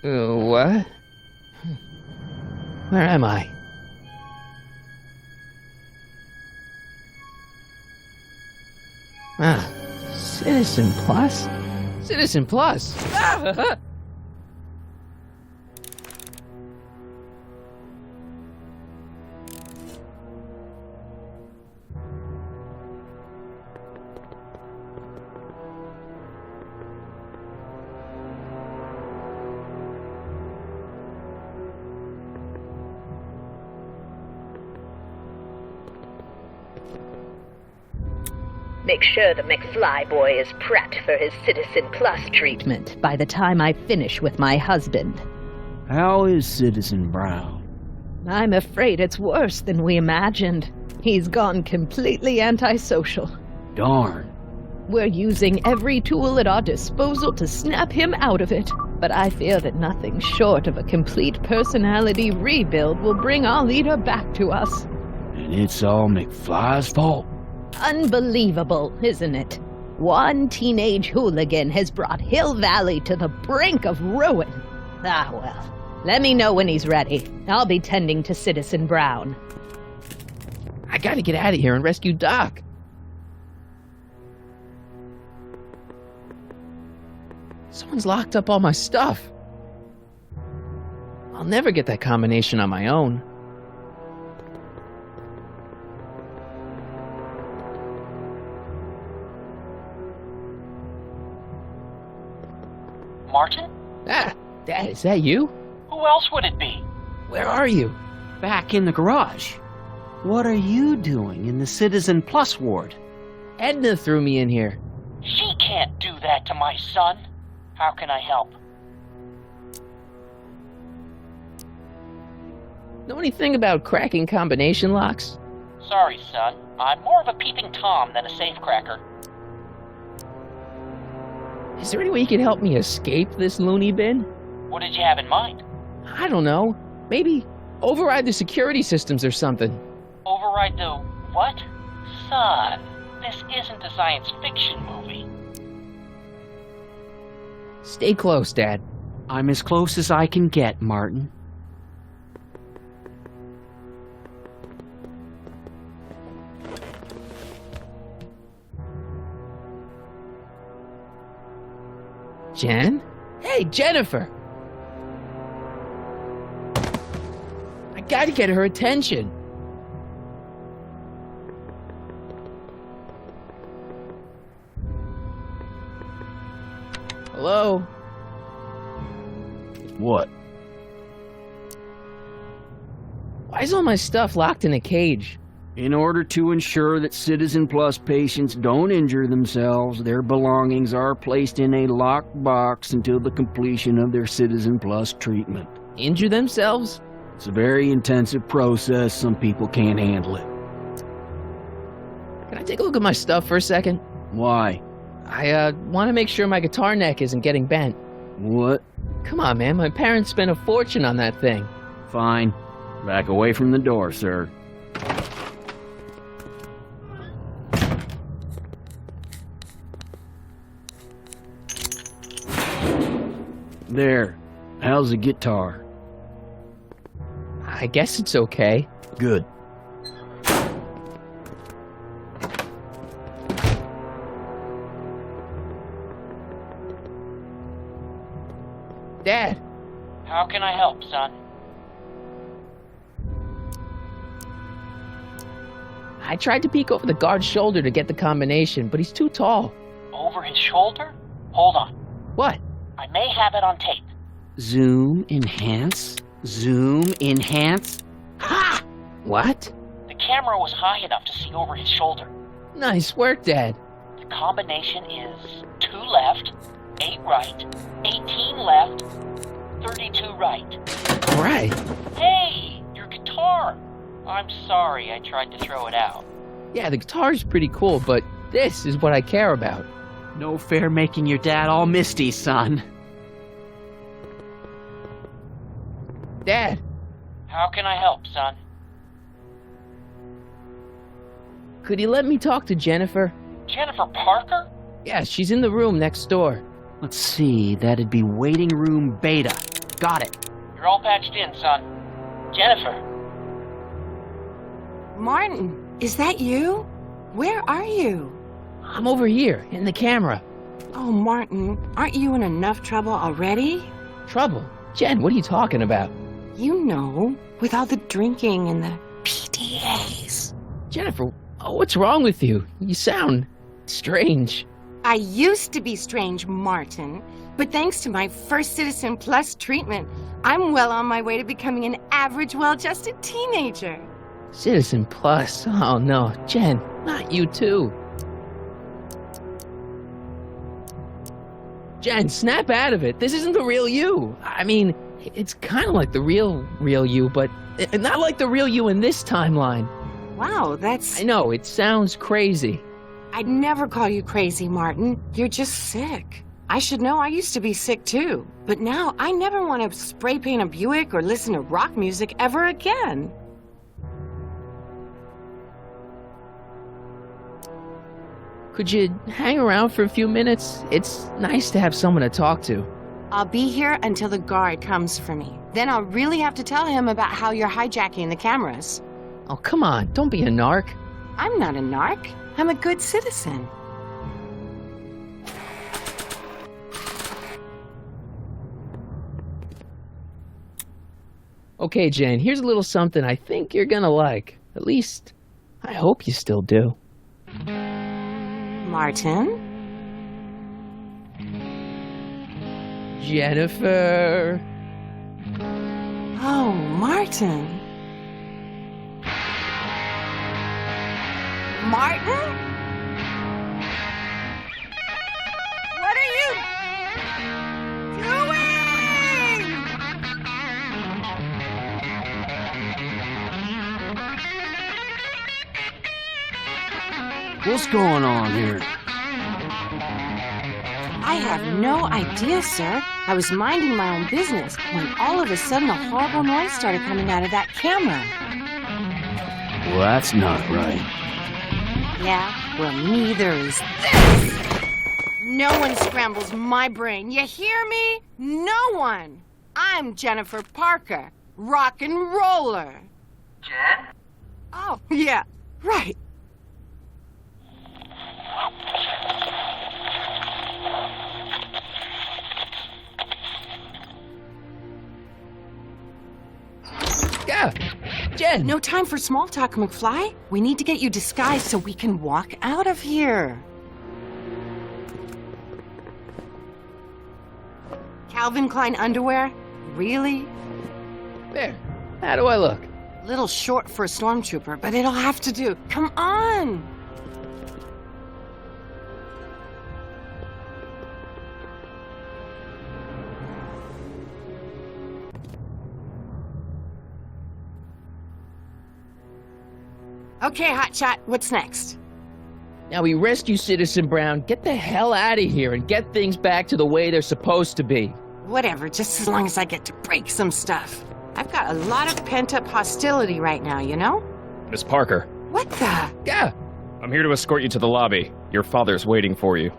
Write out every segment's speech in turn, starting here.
What? Where am I? Ah, Citizen Plus? Citizen Plus! Ah! Make sure the McFly boy is prepped for his Citizen Plus treatment by the time I finish with my husband. How is Citizen Brown? I'm afraid it's worse than we imagined. He's gone completely antisocial. Darn. We're using every tool at our disposal to snap him out of it. But I fear that nothing short of a complete personality rebuild will bring our leader back to us. And it's all McFly's fault? Unbelievable, isn't it? One teenage hooligan has brought Hill Valley to the brink of ruin. Ah, well. Let me know when he's ready. I'll be tending to Citizen Brown. I gotta get out of here and rescue Doc. Someone's locked up all my stuff. I'll never get that combination on my own. Martin? Ah, Dad, is that you? Who else would it be? Where are you? Back in the garage. What are you doing in the Citizen Plus ward? Edna threw me in here. She can't do that to my son. How can I help? Know anything about cracking combination locks? Sorry, son. I'm more of a peeping Tom than a safecracker. Is there any way you can help me escape this loony bin? What did you have in mind? I don't know. Maybe override the security systems or something. Override the what? Son, this isn't a science fiction movie. Stay close, Dad. I'm as close as I can get, Martin. Jen? Hey, Jennifer! I gotta get her attention. Hello? What? Why is all my stuff locked in a cage? In order to ensure that Citizen Plus patients don't injure themselves, their belongings are placed in a locked box until the completion of their Citizen Plus treatment. Injure themselves? It's a very intensive process. Some people can't handle it. Can I take a look at my stuff for a second? Why? I want to make sure my guitar neck isn't getting bent. What? Come on, man. My parents spent a fortune on that thing. Fine. Back away from the door, sir. There. How's the guitar? I guess it's okay. Good. Dad! How can I help, son? I tried to peek over the guard's shoulder to get the combination, but he's too tall. Over his shoulder? Hold on. What? I may have it on tape. Zoom, enhance. Zoom, enhance. Ha! What? The camera was high enough to see over his shoulder. Nice work, Dad. The combination is 2 left, 8 right, 18 left, 32 right. All right. Hey, your guitar! I'm sorry I tried to throw it out. Yeah, the guitar's pretty cool, but this is what I care about. No fair making your dad all misty, son. Dad! How can I help, son? Could you let me talk to Jennifer? Jennifer Parker? Yeah, she's in the room next door. Let's see, that'd be waiting room beta. Got it. You're all patched in, son. Jennifer. Martin, is that you? Where are you? I'm over here, in the camera. Oh, Martin, aren't you in enough trouble already? Trouble? Jen, what are you talking about? You know, with all the drinking and the PDAs. Jennifer, what's wrong with you? You sound strange. I used to be strange, Martin, but thanks to my first Citizen Plus treatment, I'm well on my way to becoming an average, well-adjusted teenager. Citizen Plus? Oh no, Jen, not you too. Jen, snap out of it. This isn't the real you. I mean, it's kind of like the real you, but not like the real you in this timeline. Wow, that's... I know, it sounds crazy. I'd never call you crazy, Martin. You're just sick. I should know I used to be sick too. But now I never want to spray paint a Buick or listen to rock music ever again. Could you hang around for a few minutes? It's nice to have someone to talk to. I'll be here until the guard comes for me. Then I'll really have to tell him about how you're hijacking the cameras. Oh, come on, don't be a narc. I'm not a narc. I'm a good citizen. Okay, Jen, here's a little something I think you're gonna like. At least, I hope you still do. Martin? Jennifer. Oh, Martin. Martin? What are you doing? What's going on here? I have no idea, sir. I was minding my own business when all of a sudden a horrible noise started coming out of that camera. Well, that's not right. Yeah, well, neither is this. No one scrambles my brain. You hear me? No one. I'm Jennifer Parker, rock and roller. Jen? Oh, yeah, right. Yeah, Jen. No time for small talk, McFly. We need to get you disguised so we can walk out of here. Calvin Klein underwear? Really? There, how do I look? Little short for a stormtrooper, but it'll have to do. Come on! Okay, Hotshot, what's next? Now we rescue Citizen Brown, get the hell out of here, and get things back to the way they're supposed to be. Whatever, just as long as I get to break some stuff. I've got a lot of pent-up hostility right now, you know? Miss Parker, What the? Yeah. I'm here to escort you to the lobby. Your father's waiting for you.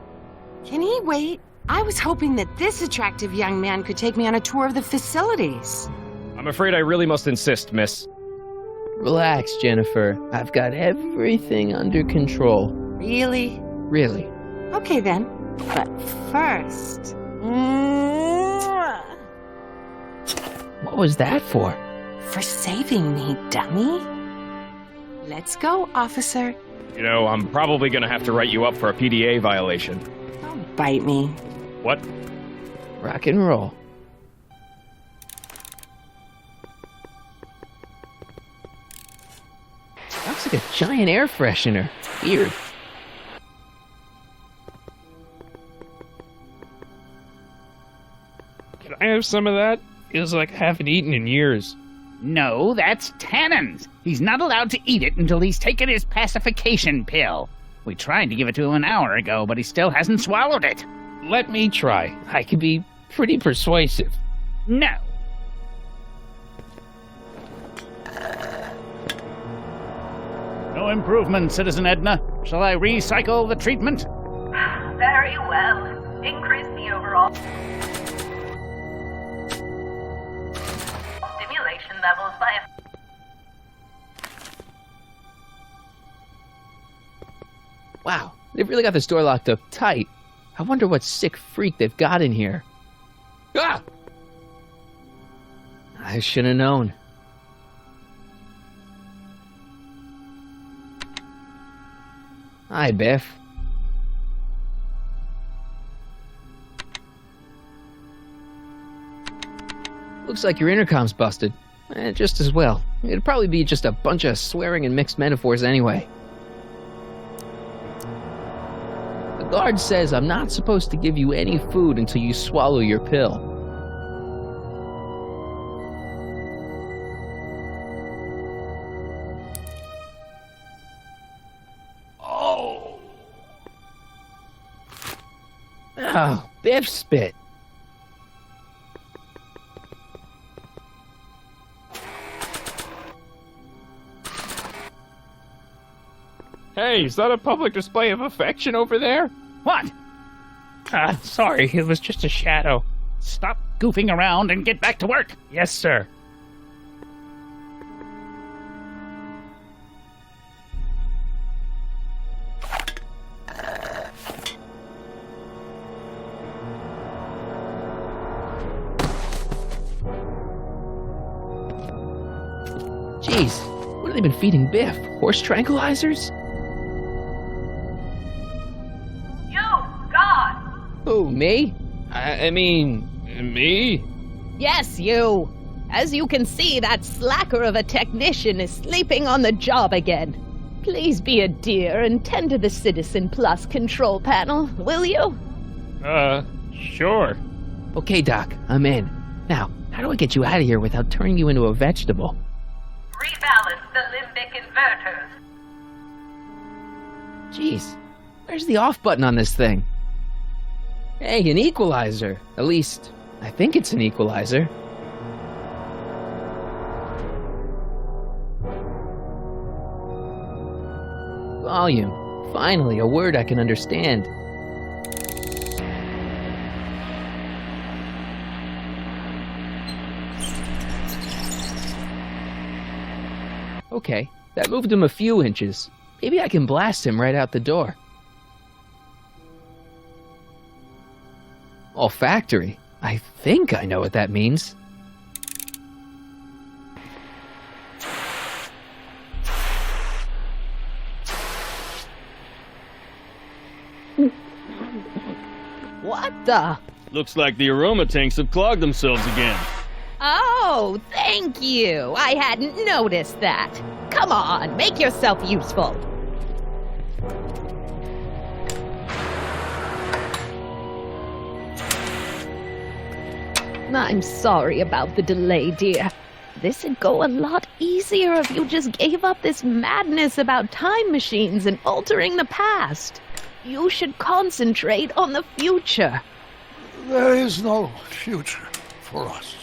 Can he wait? I was hoping that this attractive young man could take me on a tour of the facilities. I'm afraid I really must insist, miss. Relax, Jennifer. I've got everything under control. Really? Really. Okay then. But first... What was that for? For saving me, dummy. Let's go, officer. You know, I'm probably gonna have to write you up for a PDA violation. Don't bite me. What? Rock and roll. Looks like a giant air freshener. Weird. Can I have some of that? Feels like I haven't eaten in years. No, that's Tannen's. He's not allowed to eat it until he's taken his pacification pill. We tried to give it to him an hour ago, but he still hasn't swallowed it. Let me try. I can be pretty persuasive. No. No improvement, Citizen Edna. Shall I recycle the treatment? Very well. Increase the overall. Wow, they've really got this door locked up tight. I wonder what sick freak they've got in here. Ah! I should have known. Hi, Biff. Looks like your intercom's busted. Just as well. It'd probably be just a bunch of swearing and mixed metaphors anyway. The guard says I'm not supposed to give you any food until you swallow your pill. Oh, Biff spit. Hey, is that a public display of affection over there? What? Sorry, it was just a shadow. Stop goofing around and get back to work. Yes, sir. Jeez, what have they been feeding Biff? Horse tranquilizers? Who, me? I mean, me? Yes, you. As you can see, that slacker of a technician is sleeping on the job again. Please be a dear and tend to the Citizen Plus control panel, will you? Sure. Okay, Doc, I'm in. Now, how do I get you out of here without turning you into a vegetable? Rebalance the limbic inverters. Jeez, where's the off button on this thing? Hey, an equalizer. At least, I think it's an equalizer. Volume. Finally, a word I can understand. Okay, that moved him a few inches. Maybe I can blast him right out the door. Olfactory? I think I know what that means. What the? Looks like the aroma tanks have clogged themselves again. Oh, thank you. I hadn't noticed that. Come on, make yourself useful. I'm sorry about the delay, dear. This'd go a lot easier if you just gave up this madness about time machines and altering the past. You should concentrate on the future. There is no future for us.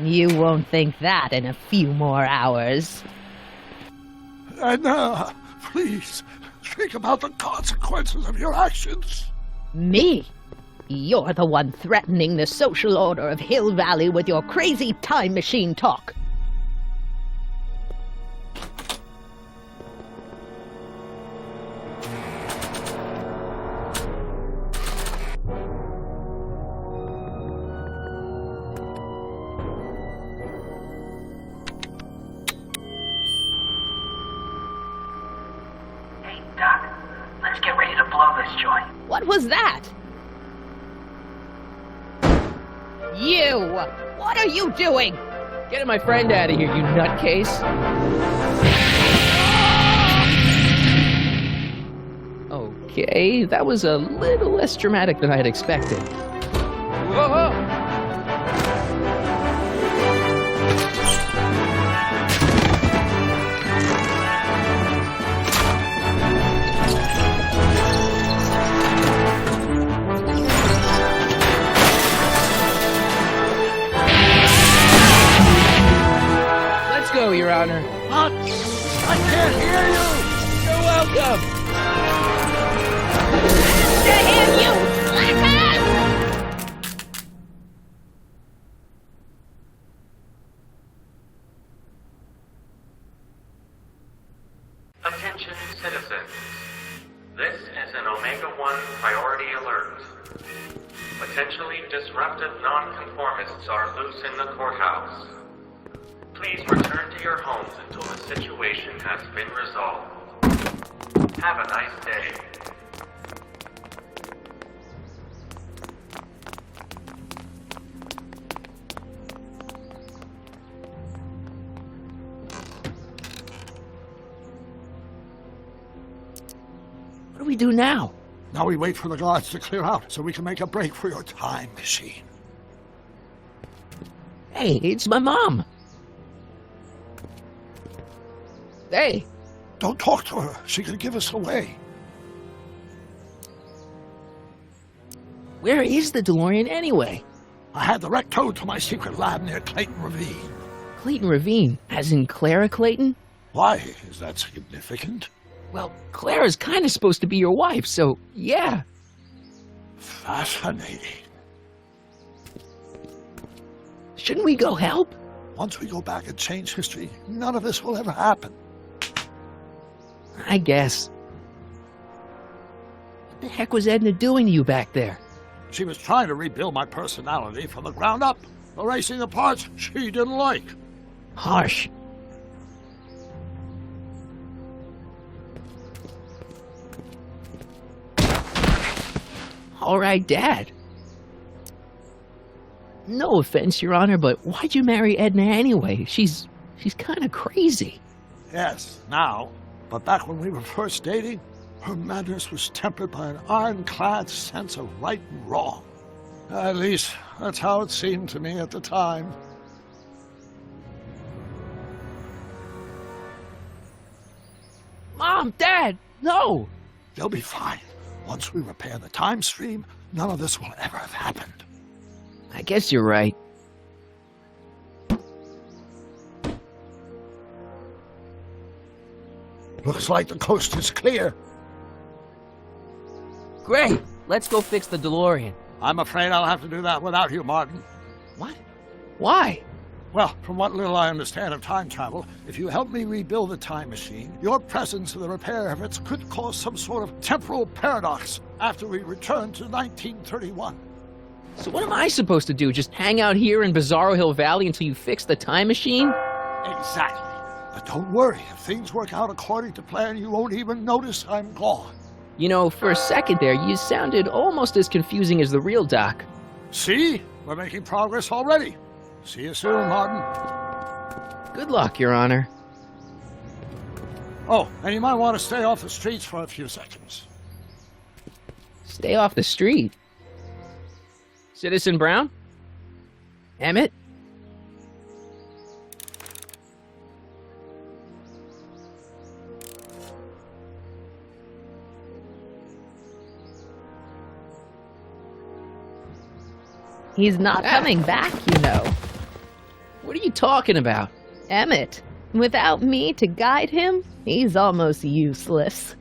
You won't think that in a few more hours. And, please, think about the consequences of your actions. Me? You're the one threatening the social order of Hill Valley with your crazy time machine talk. Hey, Doc, let's get ready to blow this joint. What was that? You! What are you doing? Getting my friend out of here, you nutcase. Okay, that was a little less dramatic than I had expected. Whoa! Let's go, Your Honor. What? I can't hear you! You're welcome! To him, you slacker! Attention, citizens. This Omega-1 priority alert. Potentially disruptive nonconformists are loose in the courthouse. Please return to your homes until the situation has been resolved. Have a nice day. What do we do now? Now we wait for the guards to clear out so we can make a break for your time machine. Hey, it's my mom. Hey. Don't talk to her. She could give us away. Where is the DeLorean anyway? I had the wreck towed to my secret lab near Clayton Ravine. Clayton Ravine, as in Clara Clayton? Why? Is that significant? Well, Clara's kind of supposed to be your wife, so yeah. Fascinating. Shouldn't we go help? Once we go back and change history, none of this will ever happen. I guess. What the heck was Edna doing to you back there? She was trying to rebuild my personality from the ground up, erasing the parts she didn't like. Harsh. All right, Dad. No offense, Your Honor, but why'd you marry Edna anyway? She's kind of crazy. Yes, now. But back when we were first dating, her madness was tempered by an ironclad sense of right and wrong. At least, that's how it seemed to me at the time. Mom, Dad, no! They'll be fine. Once we repair the time stream, none of this will ever have happened. I guess you're right. Looks like the coast is clear. Great! Let's go fix the DeLorean. I'm afraid I'll have to do that without you, Martin. What? Why? Well, from what little I understand of time travel, if you help me rebuild the time machine, your presence in the repair efforts could cause some sort of temporal paradox after we return to 1931. So what am I supposed to do? Just hang out here in Bizarro Hill Valley until you fix the time machine? Exactly. But don't worry, if things work out according to plan, you won't even notice I'm gone. You know, for a second there, you sounded almost as confusing as the real Doc. See? We're making progress already. See you soon, Martin. Good luck, Your Honor. Oh, and you might want to stay off the streets for a few seconds. Stay off the street? Citizen Brown? Emmett? He's not coming back, you know. What are you talking about? Emmett. Without me to guide him, he's almost useless.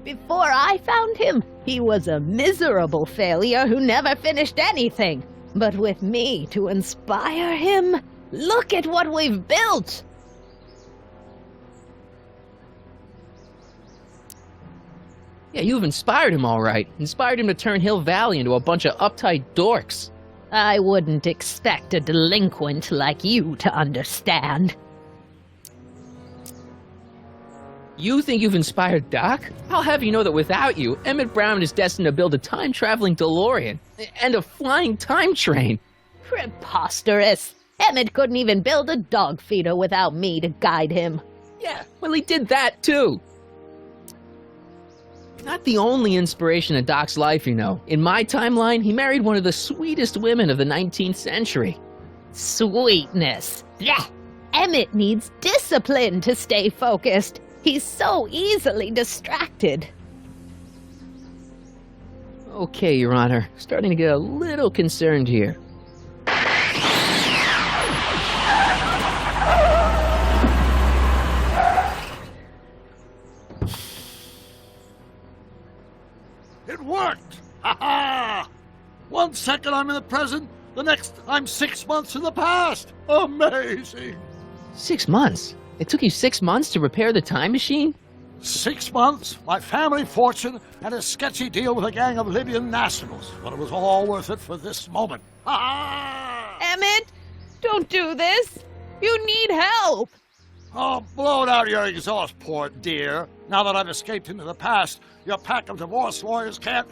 Before I found him, he was a miserable failure who never finished anything. But with me to inspire him, look at what we've built! Yeah, you've inspired him all right. Inspired him to turn Hill Valley into a bunch of uptight dorks. I wouldn't expect a delinquent like you to understand. You think you've inspired Doc? I'll have you know that without you, Emmett Brown is destined to build a time-traveling DeLorean and a flying time train. Preposterous! Emmett couldn't even build a dog feeder without me to guide him. Yeah, well, he did that too. Not the only inspiration in Doc's life, you know. In my timeline, he married one of the sweetest women of the 19th century. Sweetness. Blech. Emmett needs discipline to stay focused. He's so easily distracted. Okay, Your Honor. Starting to get a little concerned here. It worked! Ha ha! 1 second I'm in the present, the next I'm 6 months in the past! Amazing! 6 months? It took you 6 months to repair the time machine? 6 months, my family fortune, and a sketchy deal with a gang of Libyan nationals. But it was all worth it for this moment. Emmett, don't do this. You need help. Oh, blow it out of your exhaust port, dear. Now that I've escaped into the past, your pack of divorce lawyers can't...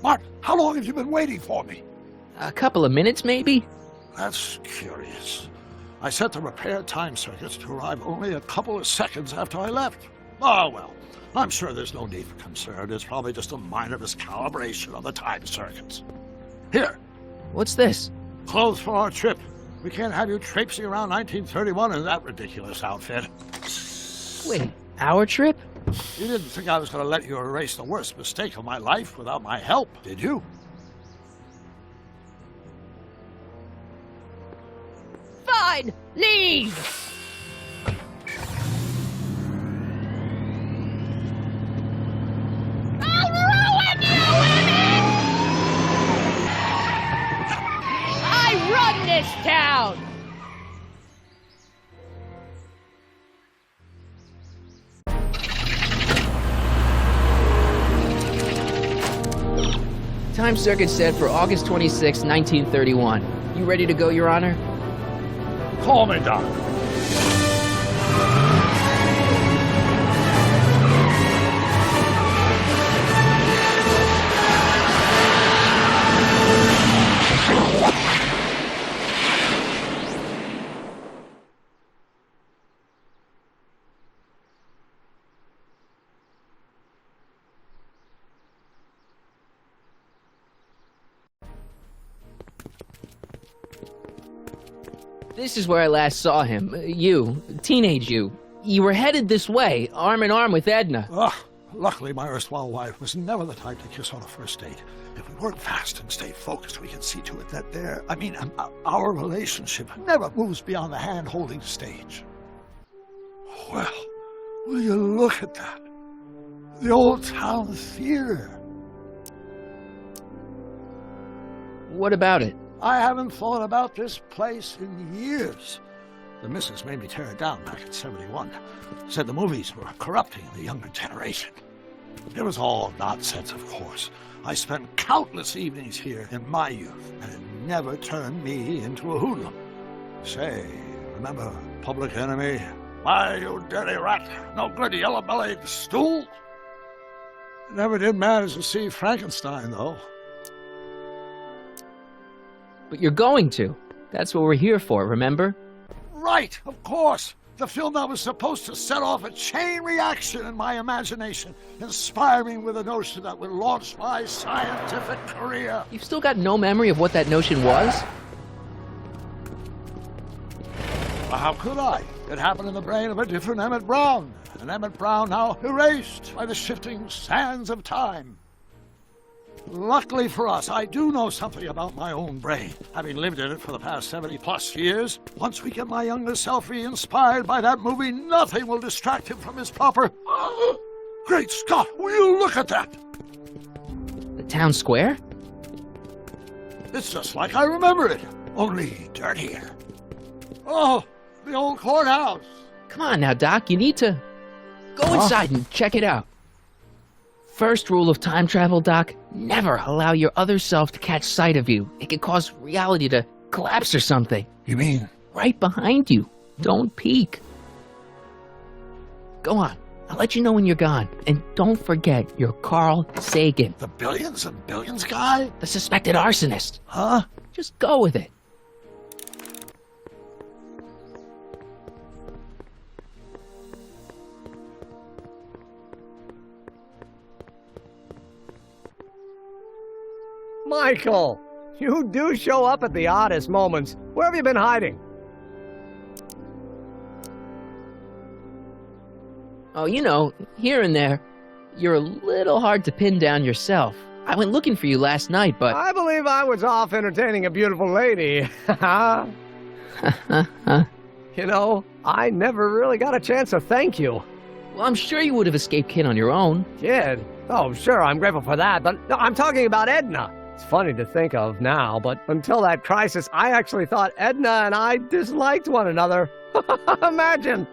Martin, how long have you been waiting for me? A couple of minutes, maybe? That's curious. I set the repair time circuits to arrive only a couple of seconds after I left. Oh, well, I'm sure there's no need for concern. It's probably just a minor miscalibration of the time circuits. Here. What's this? Clothes for our trip. We can't have you traipsing around 1931 in that ridiculous outfit. Wait, our trip? You didn't think I was going to let you erase the worst mistake of my life without my help, did you? Fine, leave. I'll ruin you, Emmett! I run this town! Time circuit set for August 26, 1931. You ready to go, Your Honor? Call me, Doc. This is where I last saw him. You, teenage you. You were headed this way, arm in arm with Edna. Ugh. Luckily, my erstwhile wife was never the type to kiss on a first date. If we work fast and stay focused, we can see to it that our relationship never moves beyond the hand-holding stage. Well, will you look at that? The old town theater. What about it? I haven't thought about this place in years. The missus made me tear it down back in '71. Said the movies were corrupting the younger generation. It was all nonsense, of course. I spent countless evenings here in my youth, and it never turned me into a hoodlum. Say, remember Public Enemy? Why, you dirty rat, no good yellow-bellied stool? Never did manage to see Frankenstein, though. But you're going to. That's what we're here for, remember? Right, of course. The film that was supposed to set off a chain reaction in my imagination, inspire me with a notion that would launch my scientific career. You've still got no memory of what that notion was? Well, how could I? It happened in the brain of a different Emmett Brown. An Emmett Brown now erased by the shifting sands of time. Luckily for us, I do know something about my own brain, having lived in it for the past 70-plus years. Once we get my younger self re-inspired by that movie, nothing will distract him from his proper... Great Scott, will you look at that? The town square? It's just like I remember it, only dirtier. Oh, the old courthouse. Come on now, Doc, you need to... Go inside and check it out. First rule of time travel, Doc, never allow your other self to catch sight of you. It could cause reality to collapse or something. You mean? Right behind you. Don't peek. Go on. I'll let you know when you're gone. And don't forget, you're Carl Sagan. The billions and billions guy? The suspected arsonist. Huh? Just go with it. Michael, you do show up at the oddest moments. Where have you been hiding? Oh, you know, here and there. You're a little hard to pin down yourself. I went looking for you last night, but... I believe I was off entertaining a beautiful lady. You know, I never really got a chance to thank you. Well, I'm sure you would have escaped Kid on your own. Kid? Oh, sure, I'm grateful for that, but no, I'm talking about Edna. It's funny to think of now, but until that crisis, I actually thought Edna and I disliked one another. Imagine.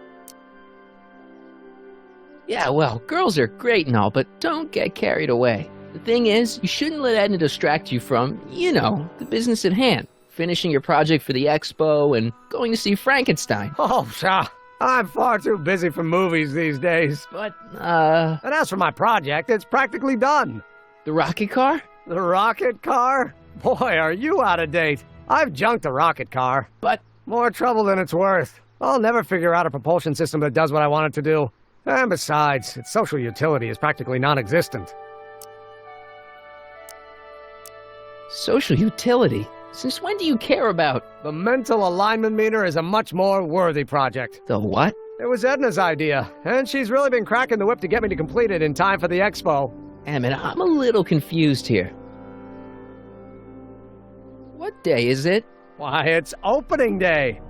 Yeah, well, girls are great and all, but don't get carried away. The thing is, you shouldn't let Edna distract you from, the business at hand. Finishing your project for the expo and going to see Frankenstein. Oh, I'm far too busy for movies these days. But, And as for my project, it's practically done. The rocket car? The rocket car? Boy, are you out of date. I've junked the rocket car. But... more trouble than it's worth. I'll never figure out a propulsion system that does what I want it to do. And besides, its social utility is practically non-existent. Social utility? Since when do you care about... The mental alignment meter is a much more worthy project. The what? It was Edna's idea, and she's really been cracking the whip to get me to complete it in time for the expo. Emmett, I'm a little confused here. What day is it? Why, it's opening day.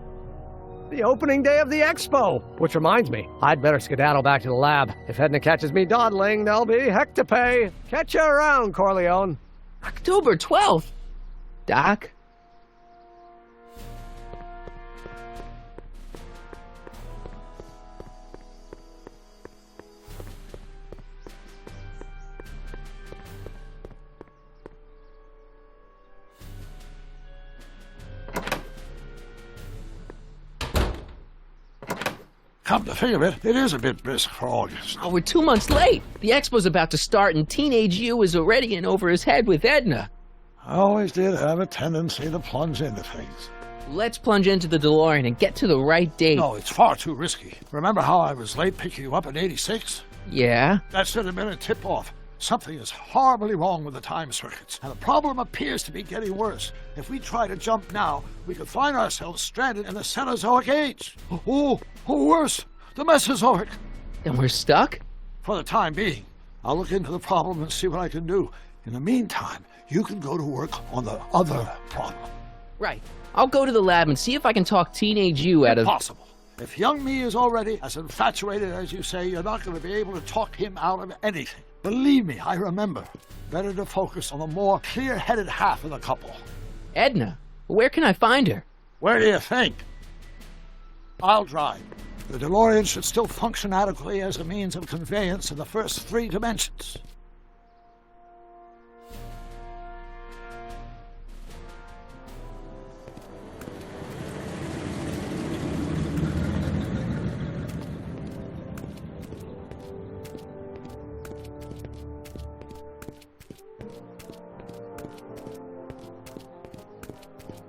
The opening day of the expo. Which reminds me, I'd better skedaddle back to the lab. If Edna catches me dawdling, there'll be heck to pay. Catch you around, Corleone. October 12th. Doc? Come to think of it, it is a bit brisk for August. Oh, we're 2 months late. The expo's about to start and teenage you is already in over his head with Edna. I always did have a tendency to plunge into things. Let's plunge into the DeLorean and get to the right date. No, it's far too risky. Remember how I was late picking you up in '86? Yeah? That should have been a tip-off. Something is horribly wrong with the time circuits, and the problem appears to be getting worse. If we try to jump now, we could find ourselves stranded in the Cenozoic age. Or worse, the Mesozoic. Then we're stuck? For the time being. I'll look into the problem and see what I can do. In the meantime, you can go to work on the other problem. Right. I'll go to the lab and see if I can talk teenage you out of... Impossible. If young me is already as infatuated as you say, you're not going to be able to talk him out of anything. Believe me, I remember. Better to focus on the more clear-headed half of the couple. Edna? Where can I find her? Where do you think? I'll drive. The DeLorean should still function adequately as a means of conveyance in the first 3 dimensions.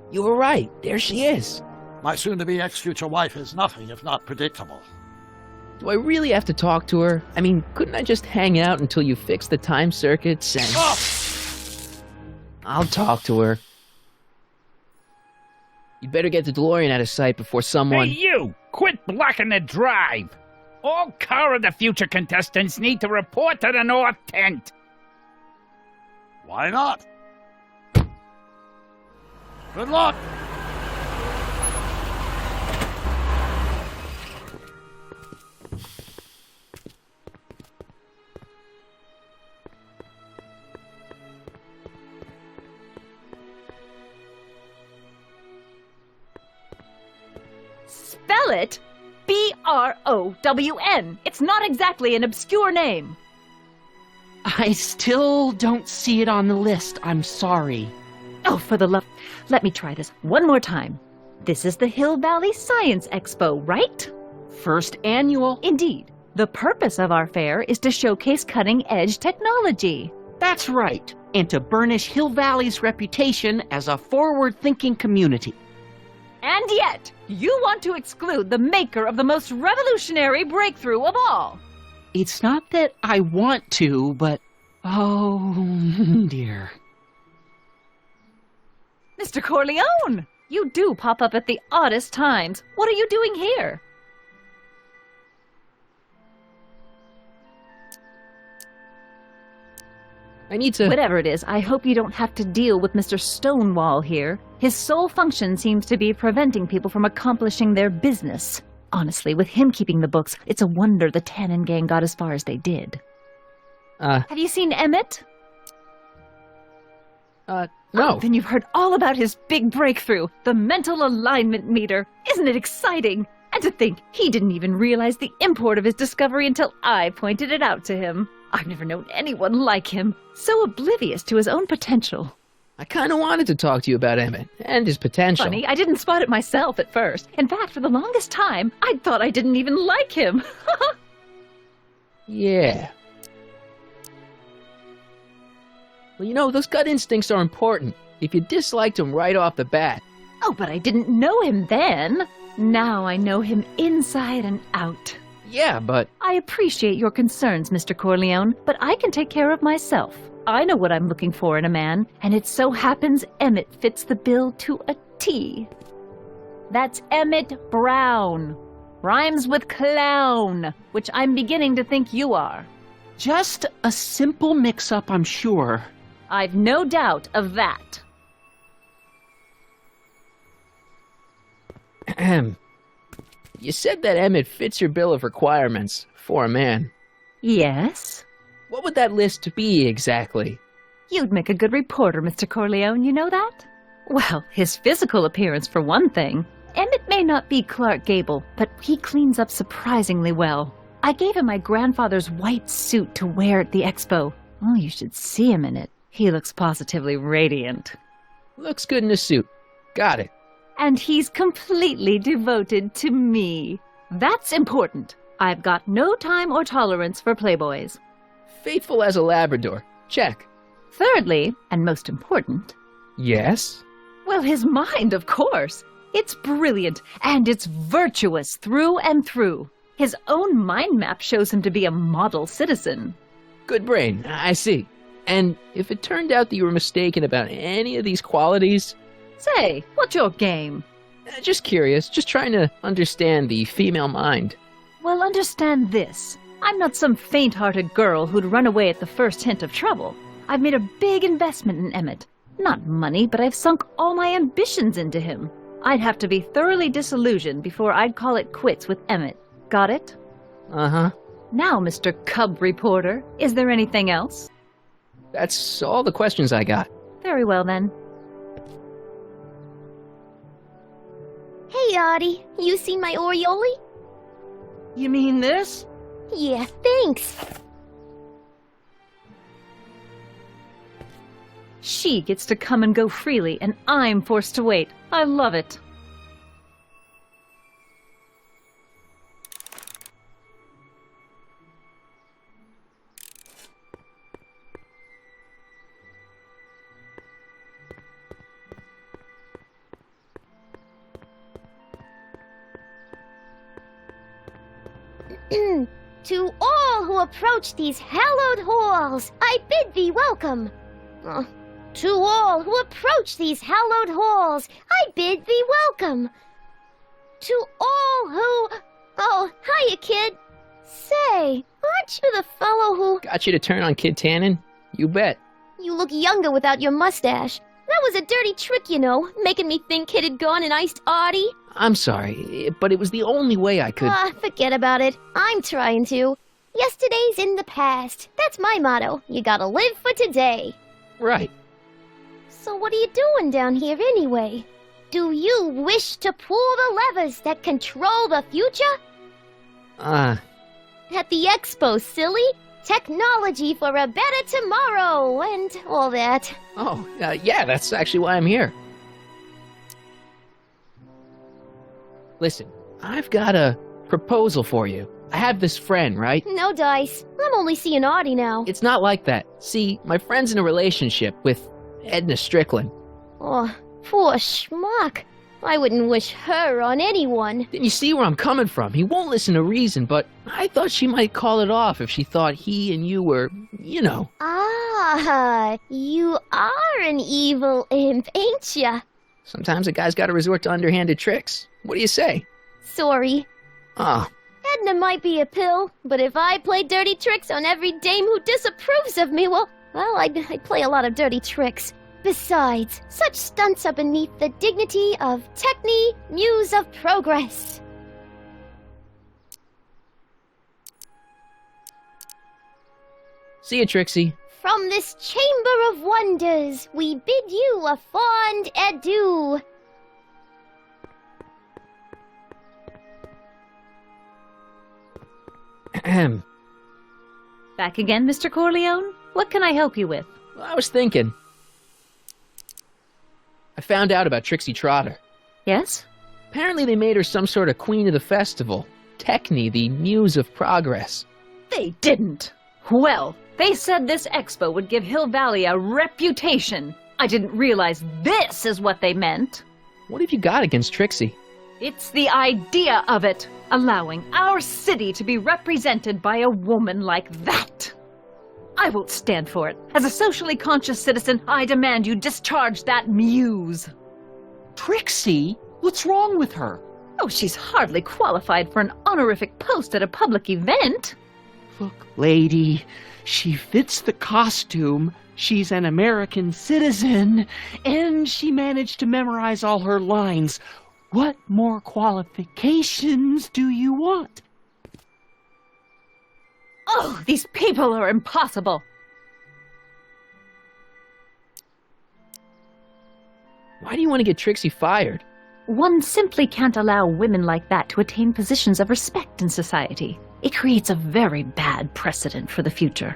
You were right. There she is. My soon-to-be ex-future wife is nothing if not predictable. Do I really have to talk to her? I mean, couldn't I just hang out until you fix the time circuits and... Oh! I'll talk to her. You better get the DeLorean out of sight before someone... Hey, you! Quit blocking the drive! All Car of the Future contestants need to report to the North Tent. Why not? Good luck! Spell it B-R-O-W-N. It's not exactly an obscure name. I still don't see it on the list. I'm sorry. Oh, for the love... Let me try this one more time. This is the Hill Valley Science Expo, right? First annual. Indeed. The purpose of our fair is to showcase cutting-edge technology. That's right. And to burnish Hill Valley's reputation as a forward-thinking community. And yet, you want to exclude the maker of the most revolutionary breakthrough of all. It's not that I want to, but... oh, dear. Mr. Corleone! You do pop up at the oddest times. What are you doing here? I need to... Whatever it is, I hope you don't have to deal with Mr. Stonewall here. His sole function seems to be preventing people from accomplishing their business. Honestly, with him keeping the books, it's a wonder the Tannen gang got as far as they did. Have you seen Emmett? No. Oh, then you've heard all about his big breakthrough, the mental alignment meter. Isn't it exciting? And to think he didn't even realize the import of his discovery until I pointed it out to him. I've never known anyone like him, so oblivious to his own potential. I kind of wanted to talk to you about Emmett and his potential. Funny, I didn't spot it myself at first. In fact, for the longest time, I thought I didn't even like him. Yeah. Well, you know, those gut instincts are important. If you disliked him right off the bat. Oh, but I didn't know him then. Now I know him inside and out. Yeah, but... I appreciate your concerns, Mr. Corleone, but I can take care of myself. I know what I'm looking for in a man, and it so happens Emmett fits the bill to a T. That's Emmett Brown. Rhymes with clown, which I'm beginning to think you are. Just a simple mix-up, I'm sure. I've no doubt of that. You said that Emmett fits your bill of requirements for a man. Yes? What would that list be exactly? You'd make a good reporter, Mr. Corleone, you know that? Well, his physical appearance for one thing. Emmett may not be Clark Gable, but he cleans up surprisingly well. I gave him my grandfather's white suit to wear at the expo. Oh, you should see him in it. He looks positively radiant. Looks good in a suit. Got it. And he's completely devoted to me. That's important. I've got no time or tolerance for playboys. Faithful as a Labrador. Check. Thirdly, and most important... Yes? Well, his mind, of course. It's brilliant, and it's virtuous through and through. His own mind map shows him to be a model citizen. Good brain, I see. And if it turned out that you were mistaken about any of these qualities... Say, what's your game? Just curious, just trying to understand the female mind. Well, understand this. I'm not some faint-hearted girl who'd run away at the first hint of trouble. I've made a big investment in Emmett. Not money, but I've sunk all my ambitions into him. I'd have to be thoroughly disillusioned before I'd call it quits with Emmett. Got it? Uh-huh. Now, Mr. Cub Reporter, is there anything else? That's all the questions I got. Very well, then. Hey, Artie. You seen my Oriole? You mean this? Yeah, thanks. She gets to come and go freely, and I'm forced to wait. I love it. To all who approach these hallowed halls, I bid thee welcome. To all who approach these hallowed halls, I bid thee welcome. To all who... Oh, hiya, kid. Say, aren't you the fellow who... Got you to turn on Kid Tannen? You bet. You look younger without your mustache. That was a dirty trick, you know, making me think Kid had gone and iced Artie. I'm sorry, but it was the only way I could... Forget about it. I'm trying to. Yesterday's in the past. That's my motto. You gotta live for today. Right. So what are you doing down here anyway? Do you wish to pull the levers that control the future? At the expo, silly. Technology for a better tomorrow, and all that. Oh, yeah, that's actually why I'm here. Listen, I've got a proposal for you. I have this friend, right? No dice. I'm only seeing Artie now. It's not like that. See, my friend's in a relationship with Edna Strickland. Oh, poor schmuck. I wouldn't wish her on anyone. Then you see where I'm coming from. He won't listen to reason, but I thought she might call it off if she thought he and you were, you know. You are an evil imp, ain't ya? Sometimes a guy's gotta resort to underhanded tricks. What do you say? Sorry. Edna might be a pill, but if I play dirty tricks on every dame who disapproves of me, well, I'd play a lot of dirty tricks. Besides, such stunts are beneath the dignity of Techne, Muse of Progress. See you, Trixie. From this chamber of wonders, we bid you a fond adieu. Ahem. Back again, Mr. Corleone? What can I help you with? Well, I was thinking. I found out about Trixie Trotter. Yes? Apparently they made her some sort of queen of the festival. Techne, the muse of progress. They didn't. Well, they said this expo would give Hill Valley a reputation. I didn't realize this is what they meant. What have you got against Trixie? It's the idea of it, allowing our city to be represented by a woman like that. I won't stand for it. As a socially conscious citizen, I demand you discharge that muse. Trixie? What's wrong with her? Oh, she's hardly qualified for an honorific post at a public event. Look, lady, she fits the costume. She's an American citizen, and she managed to memorize all her lines. What more qualifications do you want? Oh, these people are impossible. Why do you want to get Trixie fired? One simply can't allow women like that to attain positions of respect in society. It creates a very bad precedent for the future.